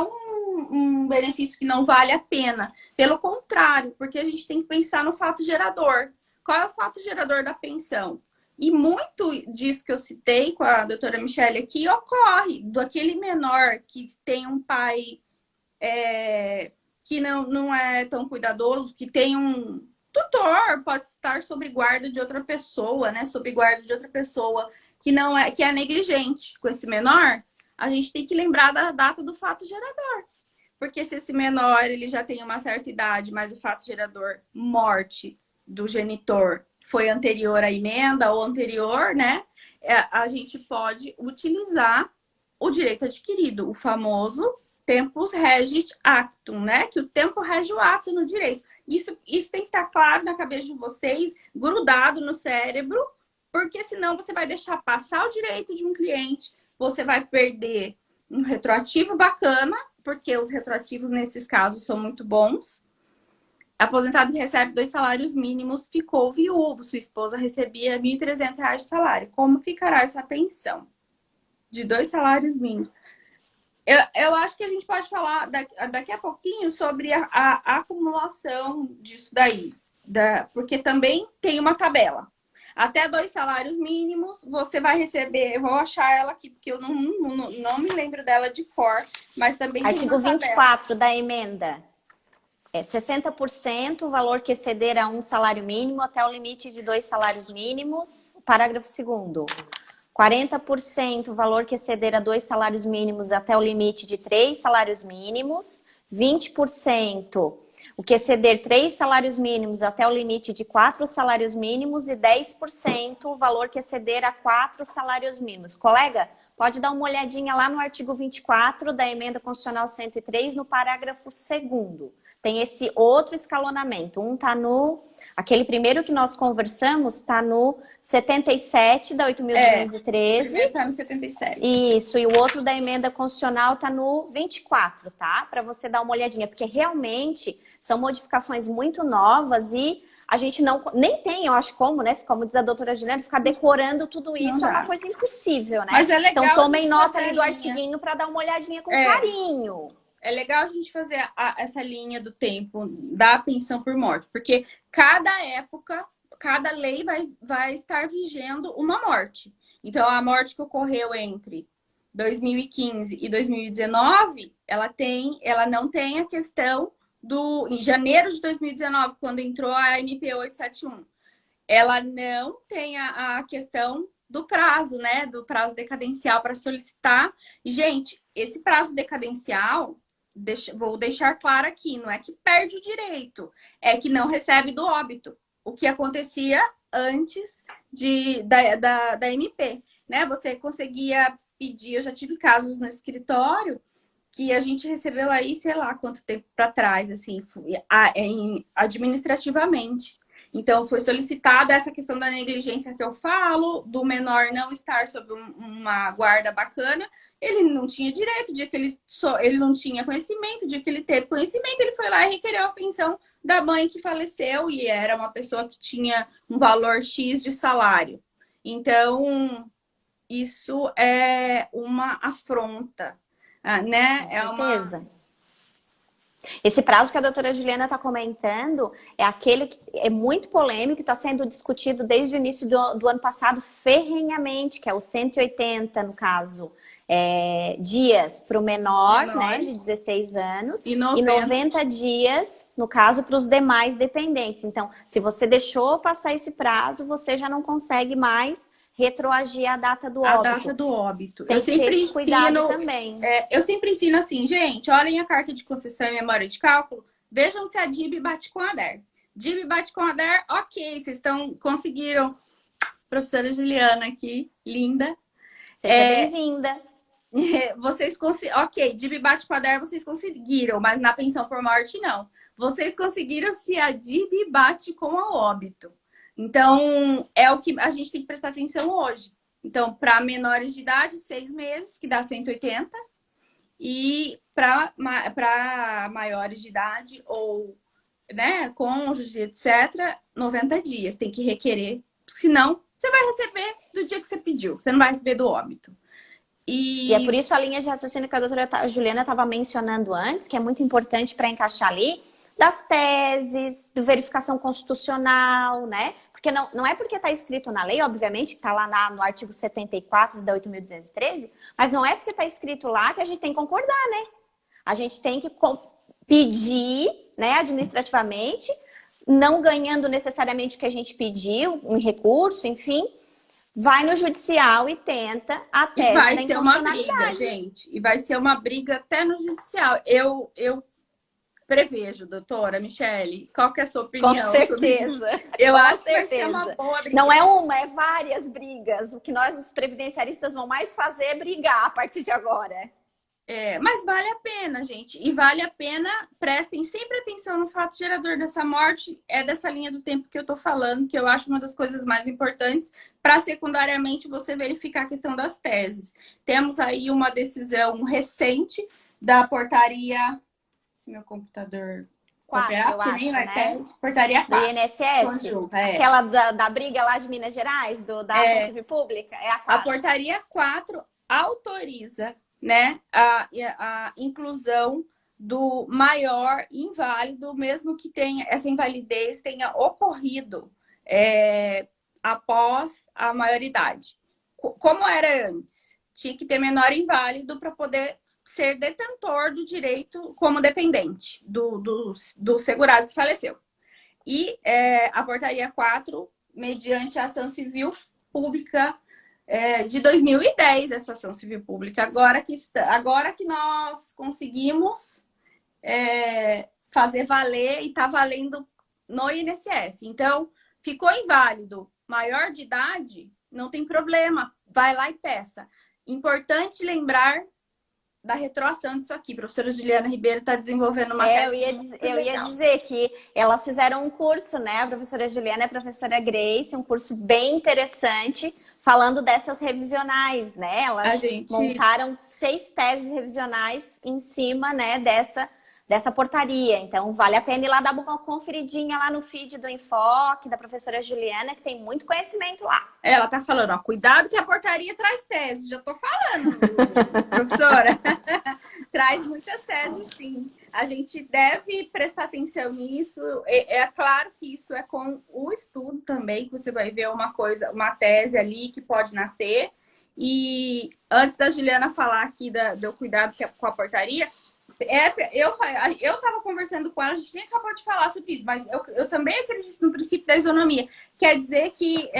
um benefício que não vale a pena. Pelo contrário, porque a gente tem que pensar no fato gerador. Qual é o fato gerador da pensão? E muito disso que eu citei com a doutora Michele aqui ocorre daquele menor que tem um pai que não é tão cuidadoso, que tem um tutor, pode estar sob guarda de outra pessoa, né? Sob guarda de outra pessoa que é negligente com esse menor. A gente tem que lembrar da data do fato gerador. Porque se esse menor ele já tem uma certa idade, mas o fato gerador morte do genitor foi anterior à emenda ou anterior, né? A gente pode utilizar o direito adquirido, o famoso tempus regit actum, né? Que o tempo rege o ato no direito. Isso tem que estar claro na cabeça de vocês, grudado no cérebro, porque senão você vai deixar passar o direito de um cliente, você vai perder um retroativo bacana, porque os retroativos nesses casos são muito bons. Aposentado que recebe 2 salários mínimos ficou viúvo. Sua esposa recebia R$ 1.300 de salário. Como ficará essa pensão? De 2 salários mínimos. Eu acho que a gente pode falar daqui a pouquinho sobre a acumulação disso daí. Porque também tem uma tabela. Até 2 salários mínimos, você vai receber... Eu vou achar ela aqui, porque eu não me lembro dela de cor. Mas também Artigo tem uma 24 da emenda. 60% o valor que exceder a 1 salário mínimo até o limite de 2 salários mínimos. Parágrafo 2º. 40% o valor que exceder a 2 salários mínimos até o limite de 3 salários mínimos. 20% o que exceder 3 salários mínimos até o limite de 4 salários mínimos. E 10% o valor que exceder a 4 salários mínimos. Colega, pode dar uma olhadinha lá no artigo 24 da Emenda Constitucional 103, no parágrafo 2º. Tem esse outro escalonamento. Um está no... Aquele primeiro que nós conversamos está no 77 da 8.213. Está no 77. Isso. E o outro da emenda constitucional está no 24, tá? Para você dar uma olhadinha. Porque realmente são modificações muito novas e a gente nem tem, eu acho, como, né? Como diz a doutora Juliana, ficar decorando tudo isso é uma coisa impossível, né? Mas é legal. Então tomem nota ali do artiguinho para dar uma olhadinha com carinho. É legal a gente fazer essa linha do tempo da pensão por morte, porque cada época, cada lei vai estar vigendo uma morte. Então, a morte que ocorreu entre 2015 e 2019, ela não tem a questão em janeiro de 2019, quando entrou a MP 871, ela não tem a questão do prazo, né? Do prazo decadencial para solicitar. E, gente, esse prazo decadencial... Vou deixar claro aqui, não é que perde o direito, é que não recebe do óbito, o que acontecia antes da MP, né? Você conseguia pedir, eu já tive casos no escritório que a gente recebeu aí, sei lá quanto tempo para trás, assim, administrativamente. Então, foi solicitada essa questão da negligência que eu falo, do menor não estar sob uma guarda bacana. Ele não tinha direito, o dia que ele não tinha conhecimento, o dia que ele teve conhecimento, ele foi lá e requereu a pensão da mãe que faleceu e era uma pessoa que tinha um valor X de salário. Então, isso é uma afronta, né? Com certeza. Esse prazo que a doutora Juliana está comentando é aquele que é muito polêmico, está sendo discutido desde o início do ano passado ferrenhamente, que é o 180, no caso, dias para o menor, né, de 16 anos, e 90 dias, no caso, para os demais dependentes. Então, se você deixou passar esse prazo, você já não consegue mais retroagir a data do óbito. A data do óbito. Tem que ter esse cuidado também. Eu sempre ensino assim, gente, olhem a carta de concessão e memória de cálculo, vejam se a DIB bate com a DER. DIB bate com a DER, ok, vocês conseguiram. Professora Juliana aqui, linda. Seja bem-vinda. Vocês conseguiram, ok, DIB bate com a DER, vocês conseguiram, mas na pensão por morte, não. Vocês conseguiram se a DIB bate com a óbito. Então, é o que a gente tem que prestar atenção hoje. Então, para menores de idade, 6 meses, que dá 180. E para maiores de idade ou, né, cônjuge, etc., 90 dias. Tem que requerer. Senão, você vai receber do dia que você pediu. Você não vai receber do óbito. E é por isso a linha de raciocínio que a doutora Juliana estava mencionando antes, que é muito importante para encaixar ali, das teses, do verificação constitucional, né? Porque não é porque está escrito na lei, obviamente, que está lá no artigo 74 da 8.213, mas não é porque está escrito lá que a gente tem que concordar, né? A gente tem que pedir, né, administrativamente, não ganhando necessariamente o que a gente pediu, um recurso, enfim, vai no judicial e tenta a tese da inconstitucionalidade. E vai ser uma briga, gente. E vai ser uma briga até no judicial. Eu prevejo, doutora Michele, qual que é a sua opinião? Com certeza. Eu acho que vai ser uma boa briga. Não é uma, é várias brigas. O que nós, os previdenciaristas, vão mais fazer é brigar a partir de agora. Mas vale a pena, gente. E vale a pena, prestem sempre atenção no fato gerador dessa morte. É dessa linha do tempo que eu tô falando, que eu acho uma das coisas mais importantes para secundariamente você verificar a questão das teses. Temos aí uma decisão recente da portaria... Se meu computador... 4, eu que acho, nem né? iPad, portaria 4. Do INSS? Conjunto, Aquela da briga lá de Minas Gerais, da Ação Civil Pública? É a 4. A portaria 4 autoriza, né, a inclusão do maior inválido, mesmo que essa invalidez tenha ocorrido após a maioridade. Como era antes? Tinha que ter menor inválido para poder ser detentor do direito como dependente do segurado que faleceu. E a portaria 4, mediante a ação civil pública de 2010, essa ação civil pública, agora que nós conseguimos fazer valer e está valendo no INSS. Então, ficou inválido, maior de idade, não tem problema, vai lá e peça. Importante lembrar da retroação disso aqui. A professora Juliana Ribeiro está desenvolvendo uma... Eu ia dizer que elas fizeram um curso, né? A professora Juliana e a professora Grace, um curso bem interessante, falando dessas revisionais, né? Elas montaram 6 teses revisionais em cima, né, dessa portaria. Então, vale a pena ir lá dar uma conferidinha lá no feed do Enfoque, da professora Juliana, que tem muito conhecimento lá. Ela tá falando, ó, cuidado que a portaria traz teses. Já tô falando, professora. Traz muitas teses, sim. A gente deve prestar atenção nisso. É claro que isso é com o estudo também, que você vai ver uma tese ali que pode nascer. E antes da Juliana falar aqui do cuidado com a portaria, eu estava conversando com ela, a gente nem acabou de falar sobre isso, mas eu também acredito no princípio da isonomia. Quer dizer que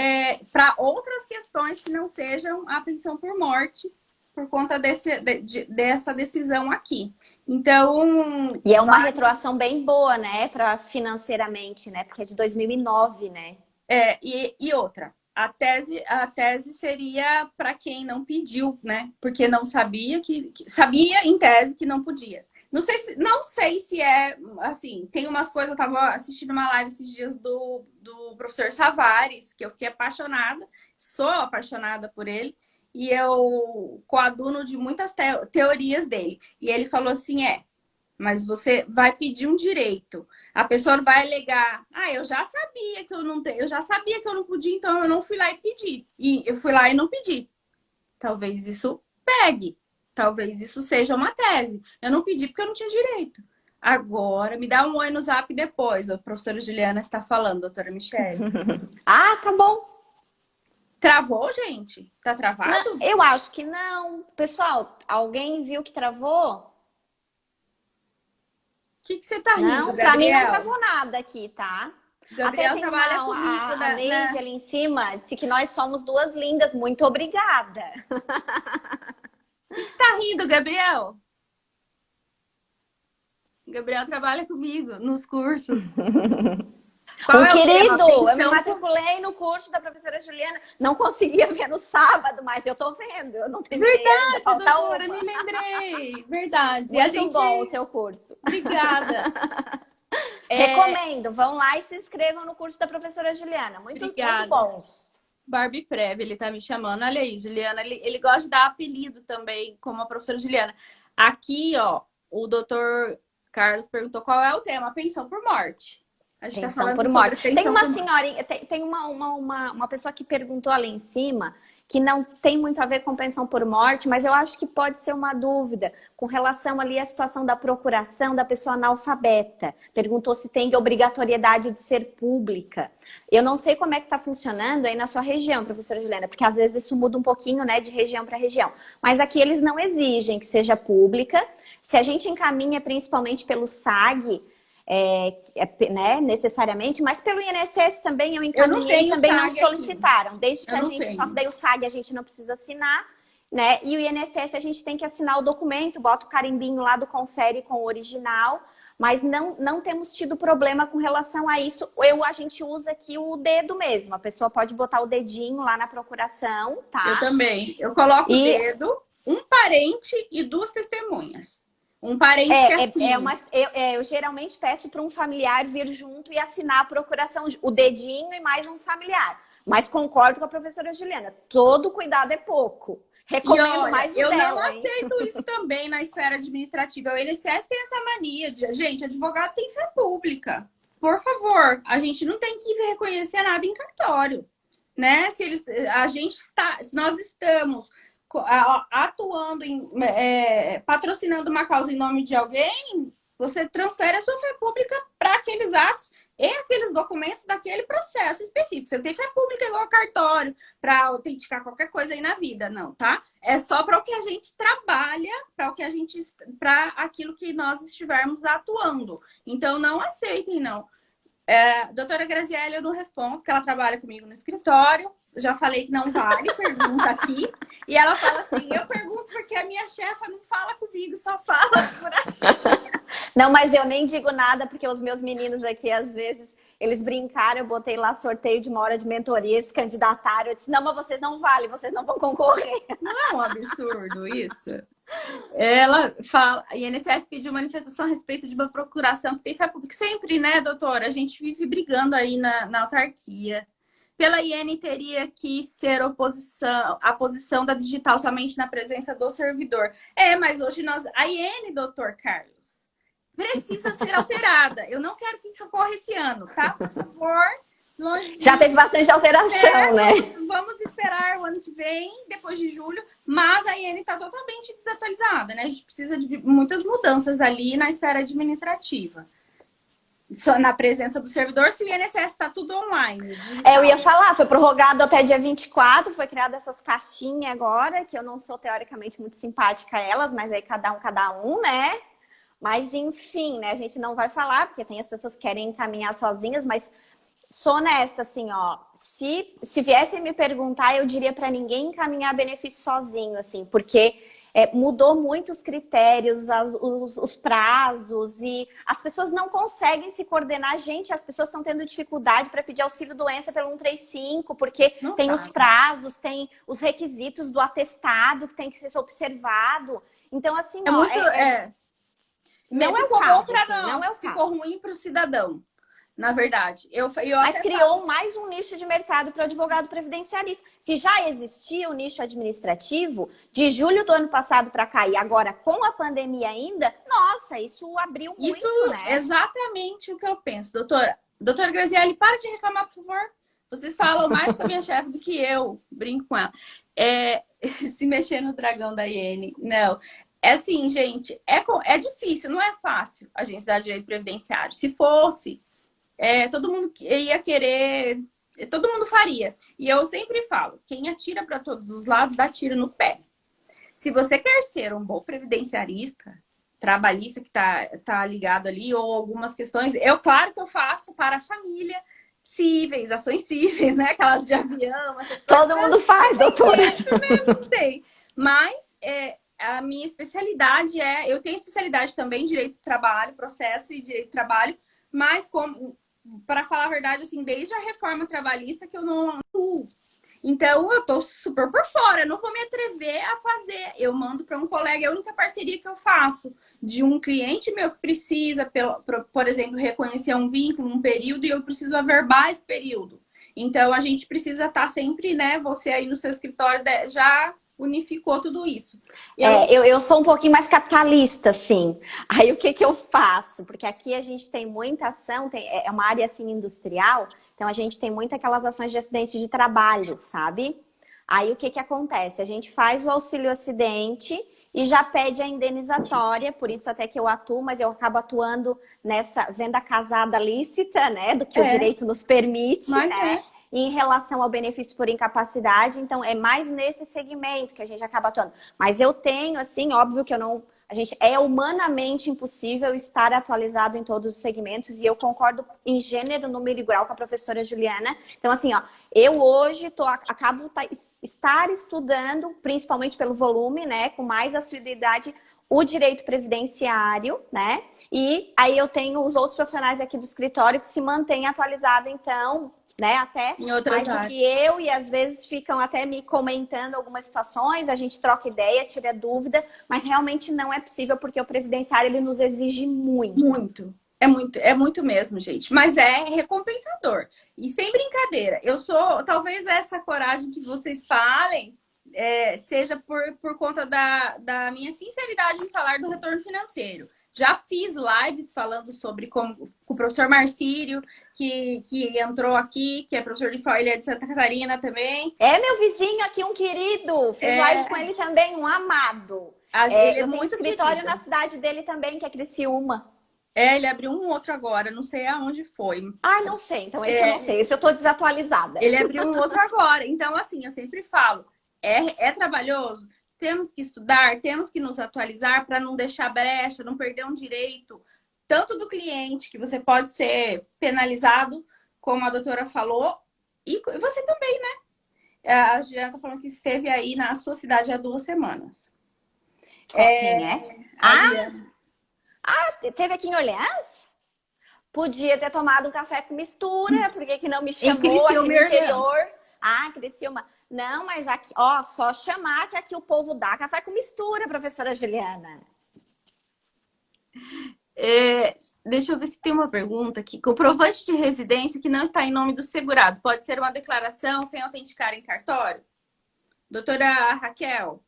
para outras questões que não sejam a pensão por morte, por conta dessa decisão aqui. Então... E é uma retroação bem boa, né, para financeiramente, né, porque é de 2009, né? E outra, a tese seria para quem não pediu, né? Porque não sabia sabia em tese que não podia. Não sei se é assim, tem umas coisas, eu estava assistindo uma live esses dias do professor Savares, que eu fiquei apaixonada, sou apaixonada por ele, e eu coaduno de muitas teorias dele. E ele falou assim, mas você vai pedir um direito. A pessoa vai alegar, eu já sabia que eu não podia, então eu não fui lá e pedi. E eu fui lá e não pedi. Talvez isso pegue. Talvez isso seja uma tese. Eu não pedi porque eu não tinha direito. Agora, me dá um oi no zap depois. A professora Juliana está falando, doutora Michele. Tá bom. Travou, gente? Tá travado? Não, eu acho que não. Pessoal, alguém viu que travou? O que você tá rindo, não, Gabriel? Pra mim não travou nada aqui, tá? Gabriel até trabalha comigo. A Neide ali em cima disse que nós somos 2 lindas. Muito obrigada. O que você tá rindo, Gabriel? Gabriel trabalha comigo nos cursos. Qual Um é o tema? querido, eu me Pensão. matriculei no curso da professora Juliana, não conseguia ver no sábado, mas eu tô vendo, eu não terminei ainda, Verdade, falta doutora, uma. me lembrei. Verdade. E a Muito gente. bom o seu curso. Obrigada. É, Recomendo, vão lá e se inscrevam no curso da professora Juliana, muito obrigada. bons. Barbie Prev, ele tá me chamando. Olha aí, Juliana. Ele gosta de dar apelido também, como a professora Juliana. Aqui, ó, o doutor Carlos perguntou qual é o tema: pensão por morte. A gente tá Pensão falando por sobre morte. Tem pensão uma por morte. senhorinha, tem uma pessoa que perguntou ali em cima, que não tem muito a ver com pensão por morte, mas eu acho que pode ser uma dúvida com relação ali à situação da procuração da pessoa analfabeta. Perguntou se tem obrigatoriedade de ser pública. Eu não sei como é que está funcionando aí na sua região, professora Juliana, porque às vezes isso muda um pouquinho, né, de região para região. Mas aqui eles não exigem que seja pública. Se a gente encaminha principalmente pelo SAG, né, necessariamente, mas pelo INSS também eu Eu não encaminhei e tenho também não SAG aqui. solicitaram, desde que Eu a não gente, só que tenho. daí o SAG a gente não precisa assinar, né, e o INSS a gente tem que assinar o documento, bota o carimbinho lá do confere com o original, mas não temos tido problema com relação a isso. A gente usa aqui o dedo mesmo, a pessoa pode botar o dedinho lá na procuração, Eu tá? também. Eu coloco o E dedo, um parente e duas testemunhas. Um parente que É assine. uma, eu geralmente peço para um familiar vir junto e assinar a procuração, o dedinho e mais um familiar. Mas concordo com a professora Juliana, todo cuidado é pouco. E Recomendo olha, mais o eu não dela, hein? aceito isso também na esfera administrativa. O INSS tem essa mania de, gente, advogado tem fé pública. Por favor, a gente não tem que reconhecer nada em cartório, né? Se nós estamos atuando patrocinando uma causa em nome de alguém, você transfere a sua fé pública para aqueles atos e aqueles documentos daquele processo específico. Você não tem fé pública igual cartório para autenticar qualquer coisa aí na vida, não, tá? É só para o que a gente trabalha, para aquilo que nós estivermos atuando. Então não aceitem, não. Doutora Graziella, eu não respondo, porque ela trabalha comigo no escritório. Eu já falei que não vale pergunta aqui. E ela fala assim: eu pergunto porque a minha chefa não fala comigo, só fala por aqui. Não, mas eu nem digo nada, porque os meus meninos aqui, às vezes, eles brincaram, eu botei lá sorteio de uma hora de mentoria, se candidataram, eu disse, não, mas vocês não valem, vocês não vão concorrer. Não é um absurdo isso? Ela fala, a INSS pediu manifestação a respeito de uma procuração que tem fé pública. Sempre, né, doutora? A gente vive brigando aí na autarquia. Pela IN teria que ser a posição da digital somente na presença do servidor. Mas hoje a IN, doutor Carlos, precisa ser alterada. Eu não quero que isso ocorra esse ano, tá? Por favor. Já teve bastante alteração, né? Vamos esperar o ano que vem, depois de julho, mas a IN está totalmente desatualizada, né? A gente precisa de muitas mudanças ali na esfera administrativa. Só na presença do servidor, se o INSS está tudo online. Eu ia falar, foi prorrogado até dia 24, foi criada essas caixinhas agora, que eu não sou teoricamente muito simpática a elas, mas aí cada um, né? Mas enfim, né? A gente não vai falar, porque tem as pessoas que querem encaminhar sozinhas, mas sou honesta, assim, ó, se viessem me perguntar, eu diria para ninguém encaminhar benefício sozinho, assim, porque mudou muito os critérios, os prazos, e as pessoas não conseguem se coordenar. Gente, as pessoas estão tendo dificuldade para pedir auxílio-doença pelo 135, porque Não tem sabe. os prazos, tem os requisitos do atestado que tem que ser observado. Então, assim, Não é ficou bom para assim, não é o ficou caso. ruim para o cidadão. Na verdade, Mas criou mais um nicho de mercado para o advogado previdenciarista. Se já existia o nicho administrativo, de julho do ano passado para cá e agora com a pandemia ainda, nossa, isso abriu muito, isso né? É exatamente o que eu penso, doutora. Doutora Graziele, para de reclamar, por favor. Vocês falam mais com a minha chefe do que eu. Brinco com ela. Se mexer no dragão da Iene. Não. É assim, gente, é difícil, não é fácil a gente dar direito previdenciário. Se fosse... todo mundo ia querer, todo mundo faria. E eu sempre falo, quem atira para todos os lados, dá tiro no pé. Se você quer ser um bom previdenciarista, trabalhista que tá ligado ali, ou algumas questões, claro que eu faço para a família, cíveis, ações cíveis, né? Aquelas de avião, essas coisas. Todo mundo faz, doutora. Não tem. Mas a minha especialidade eu tenho especialidade também em direito do trabalho, processo e direito do trabalho, mas como para falar a verdade, assim, desde a reforma trabalhista que eu não... Então, eu tô super por fora, eu não vou me atrever a fazer. Eu mando para um colega, é a única parceria que eu faço de um cliente meu que precisa, por exemplo, reconhecer um vínculo, um período, e eu preciso averbar esse período. Então, a gente precisa estar sempre, né? Você aí no seu escritório já unificou tudo isso. Eu sou um pouquinho mais capitalista, assim. Aí o que que eu faço? Porque aqui a gente tem muita ação, é uma área assim industrial, então a gente tem muitas aquelas ações de acidente de trabalho, sabe? Aí o que que acontece? A gente faz o auxílio acidente e já pede a indenizatória, por isso até que eu atuo, mas eu acabo atuando nessa venda casada lícita, né? Do que o direito nos permite, né? Em relação ao benefício por incapacidade, então é mais nesse segmento que a gente acaba atuando. Mas eu tenho, assim, óbvio que eu não... é humanamente impossível estar atualizado em todos os segmentos e eu concordo em gênero, número e grau com a professora Juliana. Então, assim, ó, eu hoje acabo estar estudando, principalmente pelo volume, né, com mais assiduidade, o direito previdenciário, né? E aí eu tenho os outros profissionais aqui do escritório que se mantêm atualizados, então, né, até em outras mais do áreas. que eu, e às vezes ficam até me comentando algumas situações, a gente troca ideia, tira dúvida, mas realmente não é possível porque o previdenciário ele nos exige muito. Muito. É muito mesmo, gente. Mas é recompensador. E sem brincadeira. Eu sou, talvez essa coragem que vocês falem seja por conta da minha sinceridade em falar do retorno financeiro. Já fiz lives falando sobre como com o professor Marcílio, que entrou aqui, que é professor de ele é de Santa Catarina também. É meu vizinho aqui, um querido. Fiz live com ele também, um amado. Ele é eu tenho muito escritório querido. na cidade dele também, que é Criciúma. Ele abriu um outro agora, não sei aonde foi. Ah, não sei, então esse eu não sei, esse eu tô desatualizada. Ele abriu um outro agora. Então, assim, eu sempre falo, é trabalhoso? Temos que estudar, temos que nos atualizar para não deixar brecha, não perder um direito, tanto do cliente, que você pode ser penalizado, como a doutora falou, e você também, né? A Juliana tá falando que esteve aí na sua cidade há 2 semanas. Quem é? Teve aqui em Orleans? Podia ter tomado um café com mistura, por que não me chamou aqui no interior? Ah, Criciúma. Não, mas aqui, ó, só chamar que aqui o povo dá café com mistura, professora Juliana. Deixa eu ver se tem uma pergunta aqui. Comprovante de residência que não está em nome do segurado pode ser uma declaração sem autenticar em cartório? Doutora Raquel,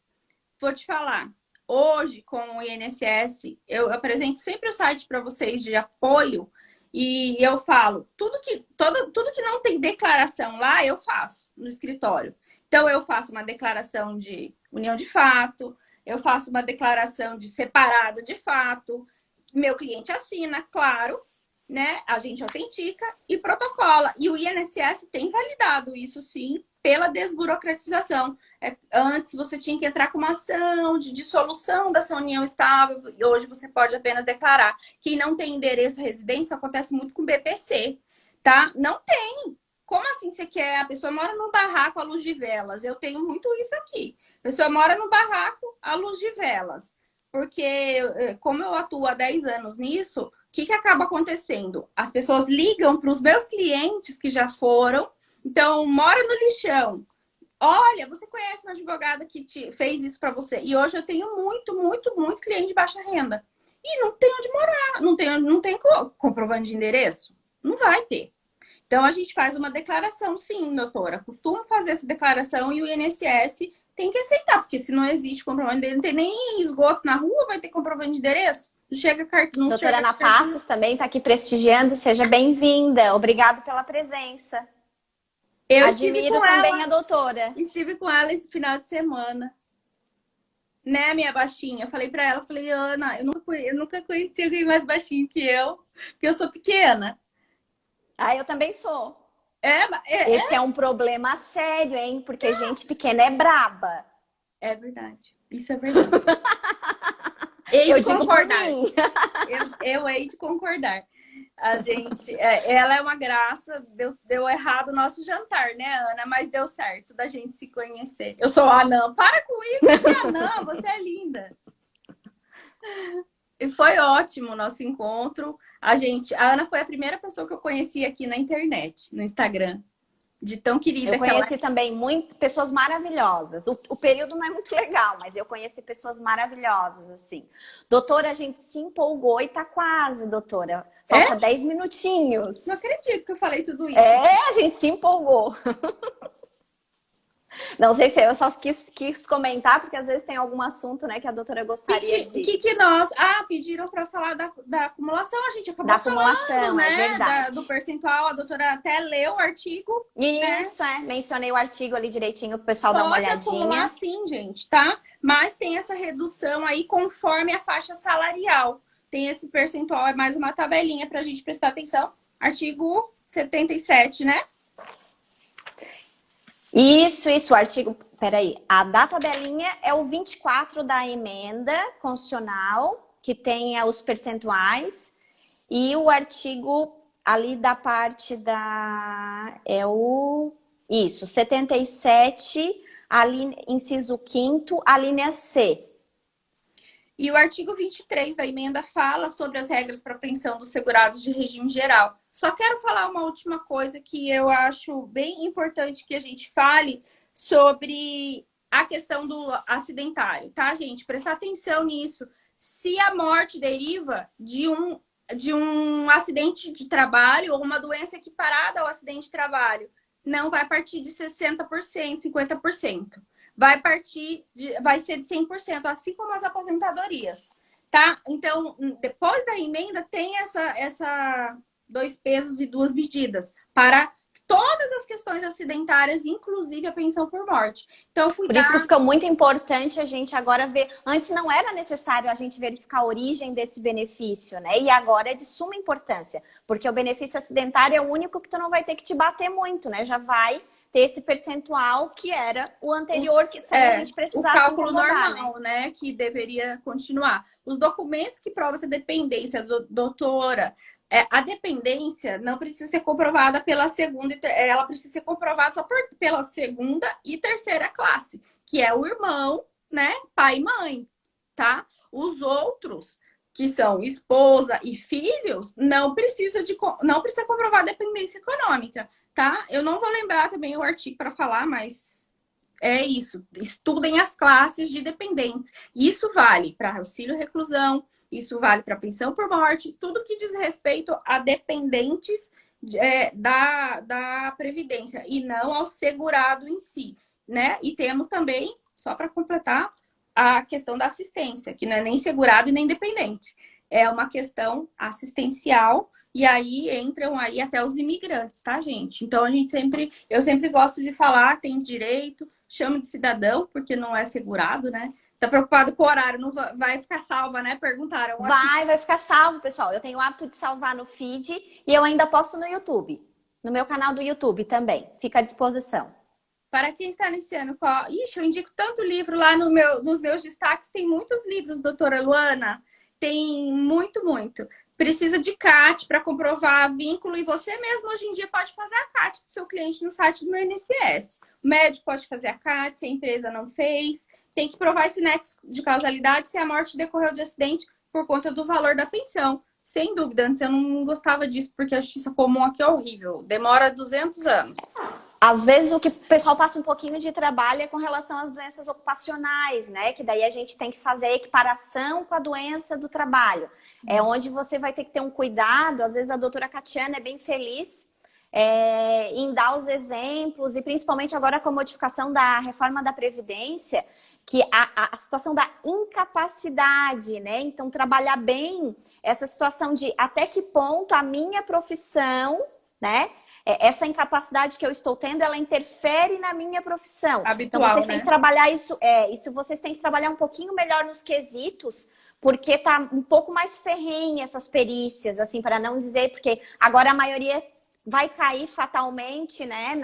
vou te falar. Hoje, com o INSS, eu apresento sempre o site para vocês de apoio e eu falo, tudo que não tem declaração lá, eu faço no escritório. Então, eu faço uma declaração de união de fato, eu faço uma declaração de separada de fato, meu cliente assina, claro, né? A gente autentica e protocola. E o INSS tem validado isso, sim, pela desburocratização. Antes você tinha que entrar com uma ação de dissolução dessa união estável e hoje você pode apenas declarar. Quem não tem endereço residência acontece muito com BPC, tá? Não tem. Como assim você quer? A pessoa mora num barraco à luz de velas. Eu tenho muito isso aqui. A pessoa mora no barraco à luz de velas. Porque, como eu atuo há 10 anos nisso, o que acaba acontecendo? As pessoas ligam para os meus clientes que já foram. Então, mora no lixão. Olha, você conhece uma advogada que fez isso para você. E hoje eu tenho muito cliente de baixa renda. E não tem onde morar. Não tem comprovante de endereço? Não vai ter. Então, a gente faz uma declaração, sim, doutora. Costuma fazer essa declaração e o INSS tem que aceitar, porque se não existe comprovante de endereço, não tem nem esgoto na rua, vai ter comprovante de endereço? Não chega cartão. Doutora Ana Passos também está aqui prestigiando. Seja bem-vinda. Obrigado pela presença. Eu admiro também a doutora. Estive com ela esse final de semana. Né, minha baixinha? Eu falei pra ela, falei, Ana, eu nunca conheci alguém mais baixinho que eu, porque eu sou pequena. Ah, eu também sou. Esse é um problema sério, hein? Porque gente pequena é braba. É verdade. Isso é verdade. Eu digo concordar. Eu hei de concordar. A gente, ela é uma graça, deu errado o nosso jantar, né, Ana? Mas deu certo da gente se conhecer. Eu sou anã, para com isso, anã, você é linda. E foi ótimo o nosso encontro. A Ana foi a primeira pessoa que eu conheci aqui na internet, no Instagram. De tão querida Eu que ela conheci também pessoas maravilhosas. O período não é muito legal, mas eu conheci pessoas maravilhosas, assim. Doutora, a gente se empolgou e tá quase, doutora. é. Falta 10 minutinhos. Não acredito que eu falei tudo isso. É, a gente se empolgou. Não sei se eu só quis comentar, porque às vezes tem algum assunto, né, que a doutora gostaria de... Que nós... Ah, pediram para falar da acumulação. A gente acabou Da acumulação, falando, né? é verdade. Do percentual. A doutora até leu o artigo. Isso, né? Mencionei o artigo ali direitinho pro pessoal dar uma Pode olhadinha. acumular sim, gente, tá? Mas tem essa redução aí conforme a faixa salarial. Tem esse percentual, é mais uma tabelinha pra gente prestar atenção. Artigo 77, né? Isso, o artigo... Peraí, a da tabelinha é o 24 da emenda constitucional, que tem os percentuais, e o artigo ali da parte da... Isso, 77, inciso 5º, a linha C. E o artigo 23 da emenda fala sobre as regras para pensão dos segurados de regime geral. Só quero falar uma última coisa que eu acho bem importante que a gente fale sobre a questão do acidentário, tá, gente? Prestar atenção nisso. Se a morte deriva de um acidente de trabalho ou uma doença equiparada ao acidente de trabalho, não vai partir de 60%, 50%. Vai ser de 100%, assim como as aposentadorias, tá? Então, depois da emenda, tem essa 2 pesos e 2 medidas para todas as questões acidentárias, inclusive a pensão por morte. Então, cuidado. Por isso que fica muito importante a gente agora ver. Antes não era necessário a gente verificar a origem desse benefício, né? E agora é de suma importância, porque o benefício acidentário é o único que tu não vai ter que te bater muito, né? Já vai ter esse percentual que era o anterior, que se a gente precisasse o cálculo incomodar, normal, né? Que deveria continuar. Os documentos que provam essa dependência, doutora, a dependência não precisa ser comprovada pela segunda, ela precisa ser comprovada só pela segunda e terceira classe, que é o irmão, né? Pai e mãe, tá? Os outros, que são esposa e filhos, não precisa comprovar a dependência econômica, tá? Eu não vou lembrar também o artigo para falar, mas é isso. Estudem as classes de dependentes. Isso vale para auxílio reclusão, isso vale para pensão por morte, tudo que diz respeito a dependentes da Previdência e não ao segurado em si, né? E temos também, só para completar, a questão da assistência, que não é nem segurado e nem dependente. É uma questão assistencial e aí entram aí até os imigrantes, tá, gente? Então, eu sempre gosto de falar, tem direito, chamo de cidadão, porque não é segurado, né? Tá preocupado com o horário, não vai ficar salva, né? Perguntaram. Vai ficar salvo, pessoal. Eu tenho o hábito de salvar no feed e eu ainda posto no YouTube. No meu canal do YouTube também. Fica à disposição. Para quem está iniciando, eu indico tanto livro lá nos meus destaques. Tem muitos livros, doutora Luana. Tem muito, muito. Precisa de CAT para comprovar vínculo e você mesmo hoje em dia pode fazer a CAT do seu cliente no site do meu INSS. O médico pode fazer a CAT se a empresa não fez. Tem que provar esse nexo de causalidade se a morte decorreu de acidente por conta do valor da pensão. Sem dúvida, antes eu não gostava disso, porque a justiça comum aqui é horrível. Demora 200 anos. Às vezes o que o pessoal passa um pouquinho de trabalho é com relação às doenças ocupacionais, né? Que daí a gente tem que fazer a equiparação com a doença do trabalho. É onde você vai ter que ter um cuidado. Às vezes a doutora Catiana é bem feliz em dar os exemplos, e principalmente agora com a modificação da reforma da Previdência, que a situação da incapacidade, né? Então, trabalhar bem essa situação de até que ponto a minha profissão, né? Essa incapacidade que eu estou tendo, ela interfere na minha profissão. Habitual, então, vocês né? têm que trabalhar isso, isso vocês têm que trabalhar um pouquinho melhor nos quesitos, porque tá um pouco mais ferrenha essas perícias, assim, para não dizer, porque agora a maioria vai cair fatalmente, né,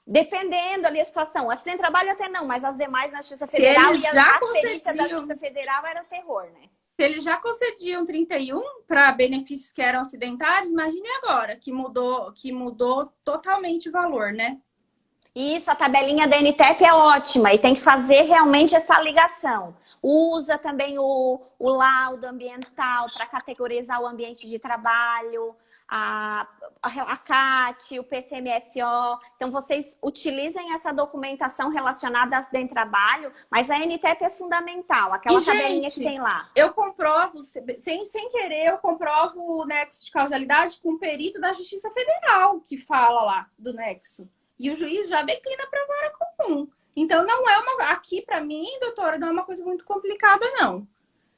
dependendo ali a situação. O acidente de trabalho até não, mas as demais na Justiça Federal e as perícias da Justiça Federal era o terror, né? Se eles já concediam 31 para benefícios que eram acidentários, imagine agora, que mudou totalmente o valor, né? Isso, a tabelinha da NTEP é ótima e tem que fazer realmente essa ligação. Usa também o laudo ambiental para categorizar o ambiente de trabalho, a CAT, o PCMSO. Então, vocês utilizem essa documentação relacionada a acidente de trabalho, mas a NTEP é fundamental, aquela tabelinha que tem lá. Eu comprovo, sem querer, eu comprovo o nexo de causalidade com o perito da Justiça Federal, que fala lá do nexo. E o juiz já declina para a vara comum. Então, não é uma... Aqui, para mim, doutora, não é uma coisa muito complicada, não.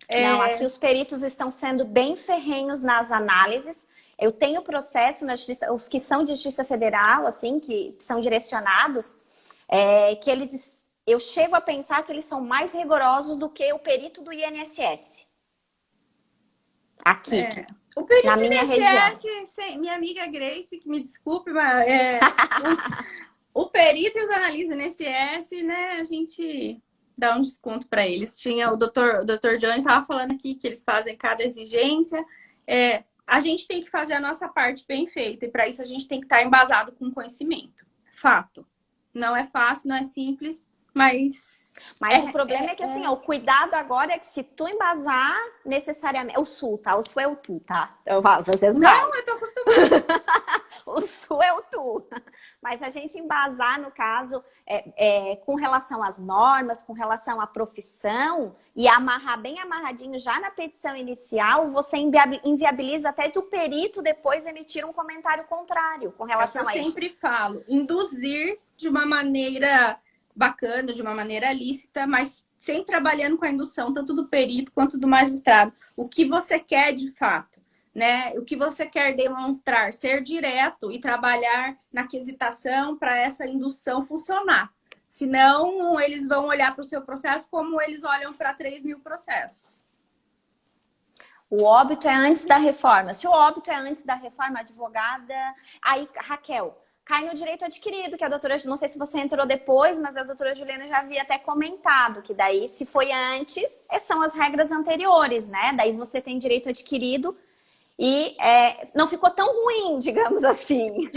Não, aqui os peritos estão sendo bem ferrenhos nas análises. Eu tenho processo na justiça, os que são de Justiça Federal, assim, que são direcionados, que eu chego a pensar que eles são mais rigorosos do que o perito do INSS. Aqui. O perito na minha região. Minha amiga Grace, que me desculpe, mas o perito e os analistas do INSS, né, a gente dá um desconto para eles. Tinha o doutor Johnny estava falando aqui que eles fazem cada exigência. A gente tem que fazer a nossa parte bem feita, e para isso a gente tem que estar embasado com conhecimento. Fato. Não é fácil, não é simples, mas o problema é que assim, o cuidado agora é que se tu embasar necessariamente... O sul, tá? O sul é o tu, tá? Vocês não, vai. eu tô acostumada. O sul é o tu. Mas a gente embasar, no caso, com relação às normas, com relação à profissão, e amarrar bem amarradinho já na petição inicial, você inviabiliza até do perito depois emitir um comentário contrário com relação a isso. Eu sempre falo, induzir de uma maneira bacana, de uma maneira lícita, mas sempre trabalhando com a indução, tanto do perito quanto do magistrado. O que você quer de fato, né? O que você quer demonstrar, ser direto e trabalhar na quesitação para essa indução funcionar. Senão, eles vão olhar para o seu processo como eles olham para 3.000 processos. O óbito é antes da reforma. Se o óbito é antes da reforma, advogada... Aí, Raquel, cai no direito adquirido, que a doutora... Não sei se você entrou depois, mas a doutora Juliana já havia até comentado que daí, se foi antes, são as regras anteriores, né? Daí você tem direito adquirido e não ficou tão ruim, digamos assim.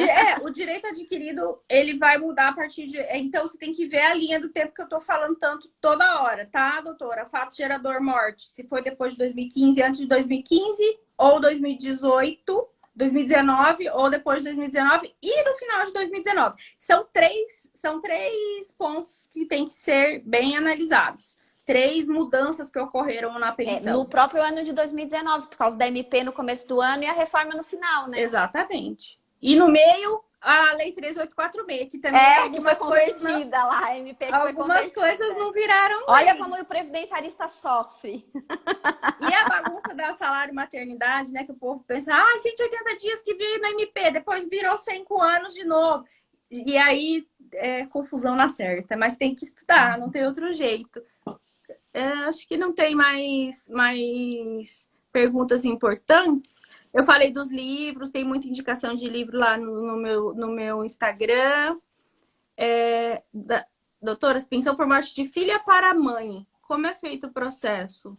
O direito adquirido, ele vai mudar a partir de... Então, você tem que ver a linha do tempo que eu tô falando tanto toda hora, tá, doutora? Fato gerador morte, se foi depois de 2015, antes de 2015, ou 2018... 2019 ou depois de 2019 e no final de 2019. São três pontos que tem que ser bem analisados. 3 mudanças que ocorreram na pensão. No próprio ano de 2019, por causa da MP no começo do ano e a reforma no final, né? Exatamente. E no meio, a Lei 3846, que também que foi convertida lá, a MP que algumas coisas não viraram lei. Olha como o previdenciarista sofre. E a bagunça da salário e maternidade, né? Que o povo pensa, 180 dias que veio na MP, depois virou 5 anos de novo. E aí, confusão na certa. Mas tem que estudar, não tem outro jeito. Acho que não tem mais perguntas importantes. Eu falei dos livros, tem muita indicação de livro lá no meu Instagram. Doutora, pensão por morte de filha para a mãe. Como é feito o processo?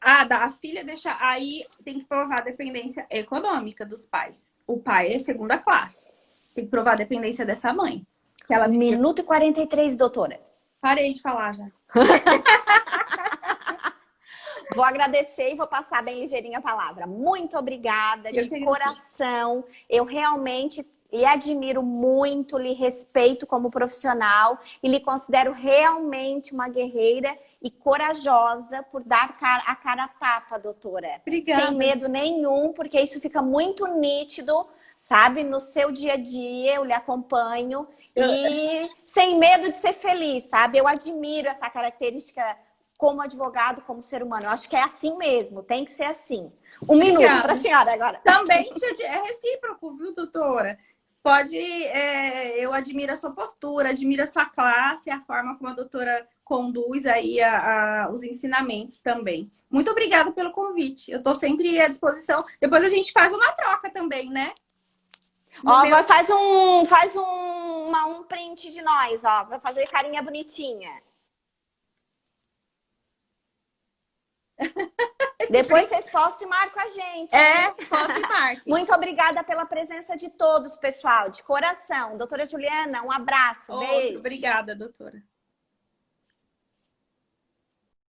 A filha deixa... Aí tem que provar a dependência econômica dos pais. O pai é segunda classe. Tem que provar a dependência dessa mãe. Que ela... Minuto e 43, doutora. Parei de falar já. Vou agradecer e vou passar bem ligeirinha a palavra. Muito obrigada, de coração. Eu realmente lhe admiro muito, lhe respeito como profissional e lhe considero realmente uma guerreira e corajosa por dar a cara a tapa, doutora. Obrigada. Sem medo nenhum, porque isso fica muito nítido, sabe? No seu dia a dia, eu lhe acompanho. E sem medo de ser feliz, sabe? Eu admiro essa característica como advogado, como ser humano. Eu acho que é assim mesmo, tem que ser assim. Um minuto para a senhora agora. Também é recíproco, viu, doutora? Eu admiro a sua postura, admiro a sua classe, a forma como a doutora conduz aí os ensinamentos também. Muito obrigada pelo convite. Eu estou sempre à disposição. Depois a gente faz uma troca também, né? Faz um print de nós, ó. Vai fazer carinha bonitinha. Depois vocês postam e marcam a gente. Posta e marque. Muito obrigada pela presença de todos, pessoal. De coração. Doutora Juliana, um abraço. Beijo. Obrigada, doutora.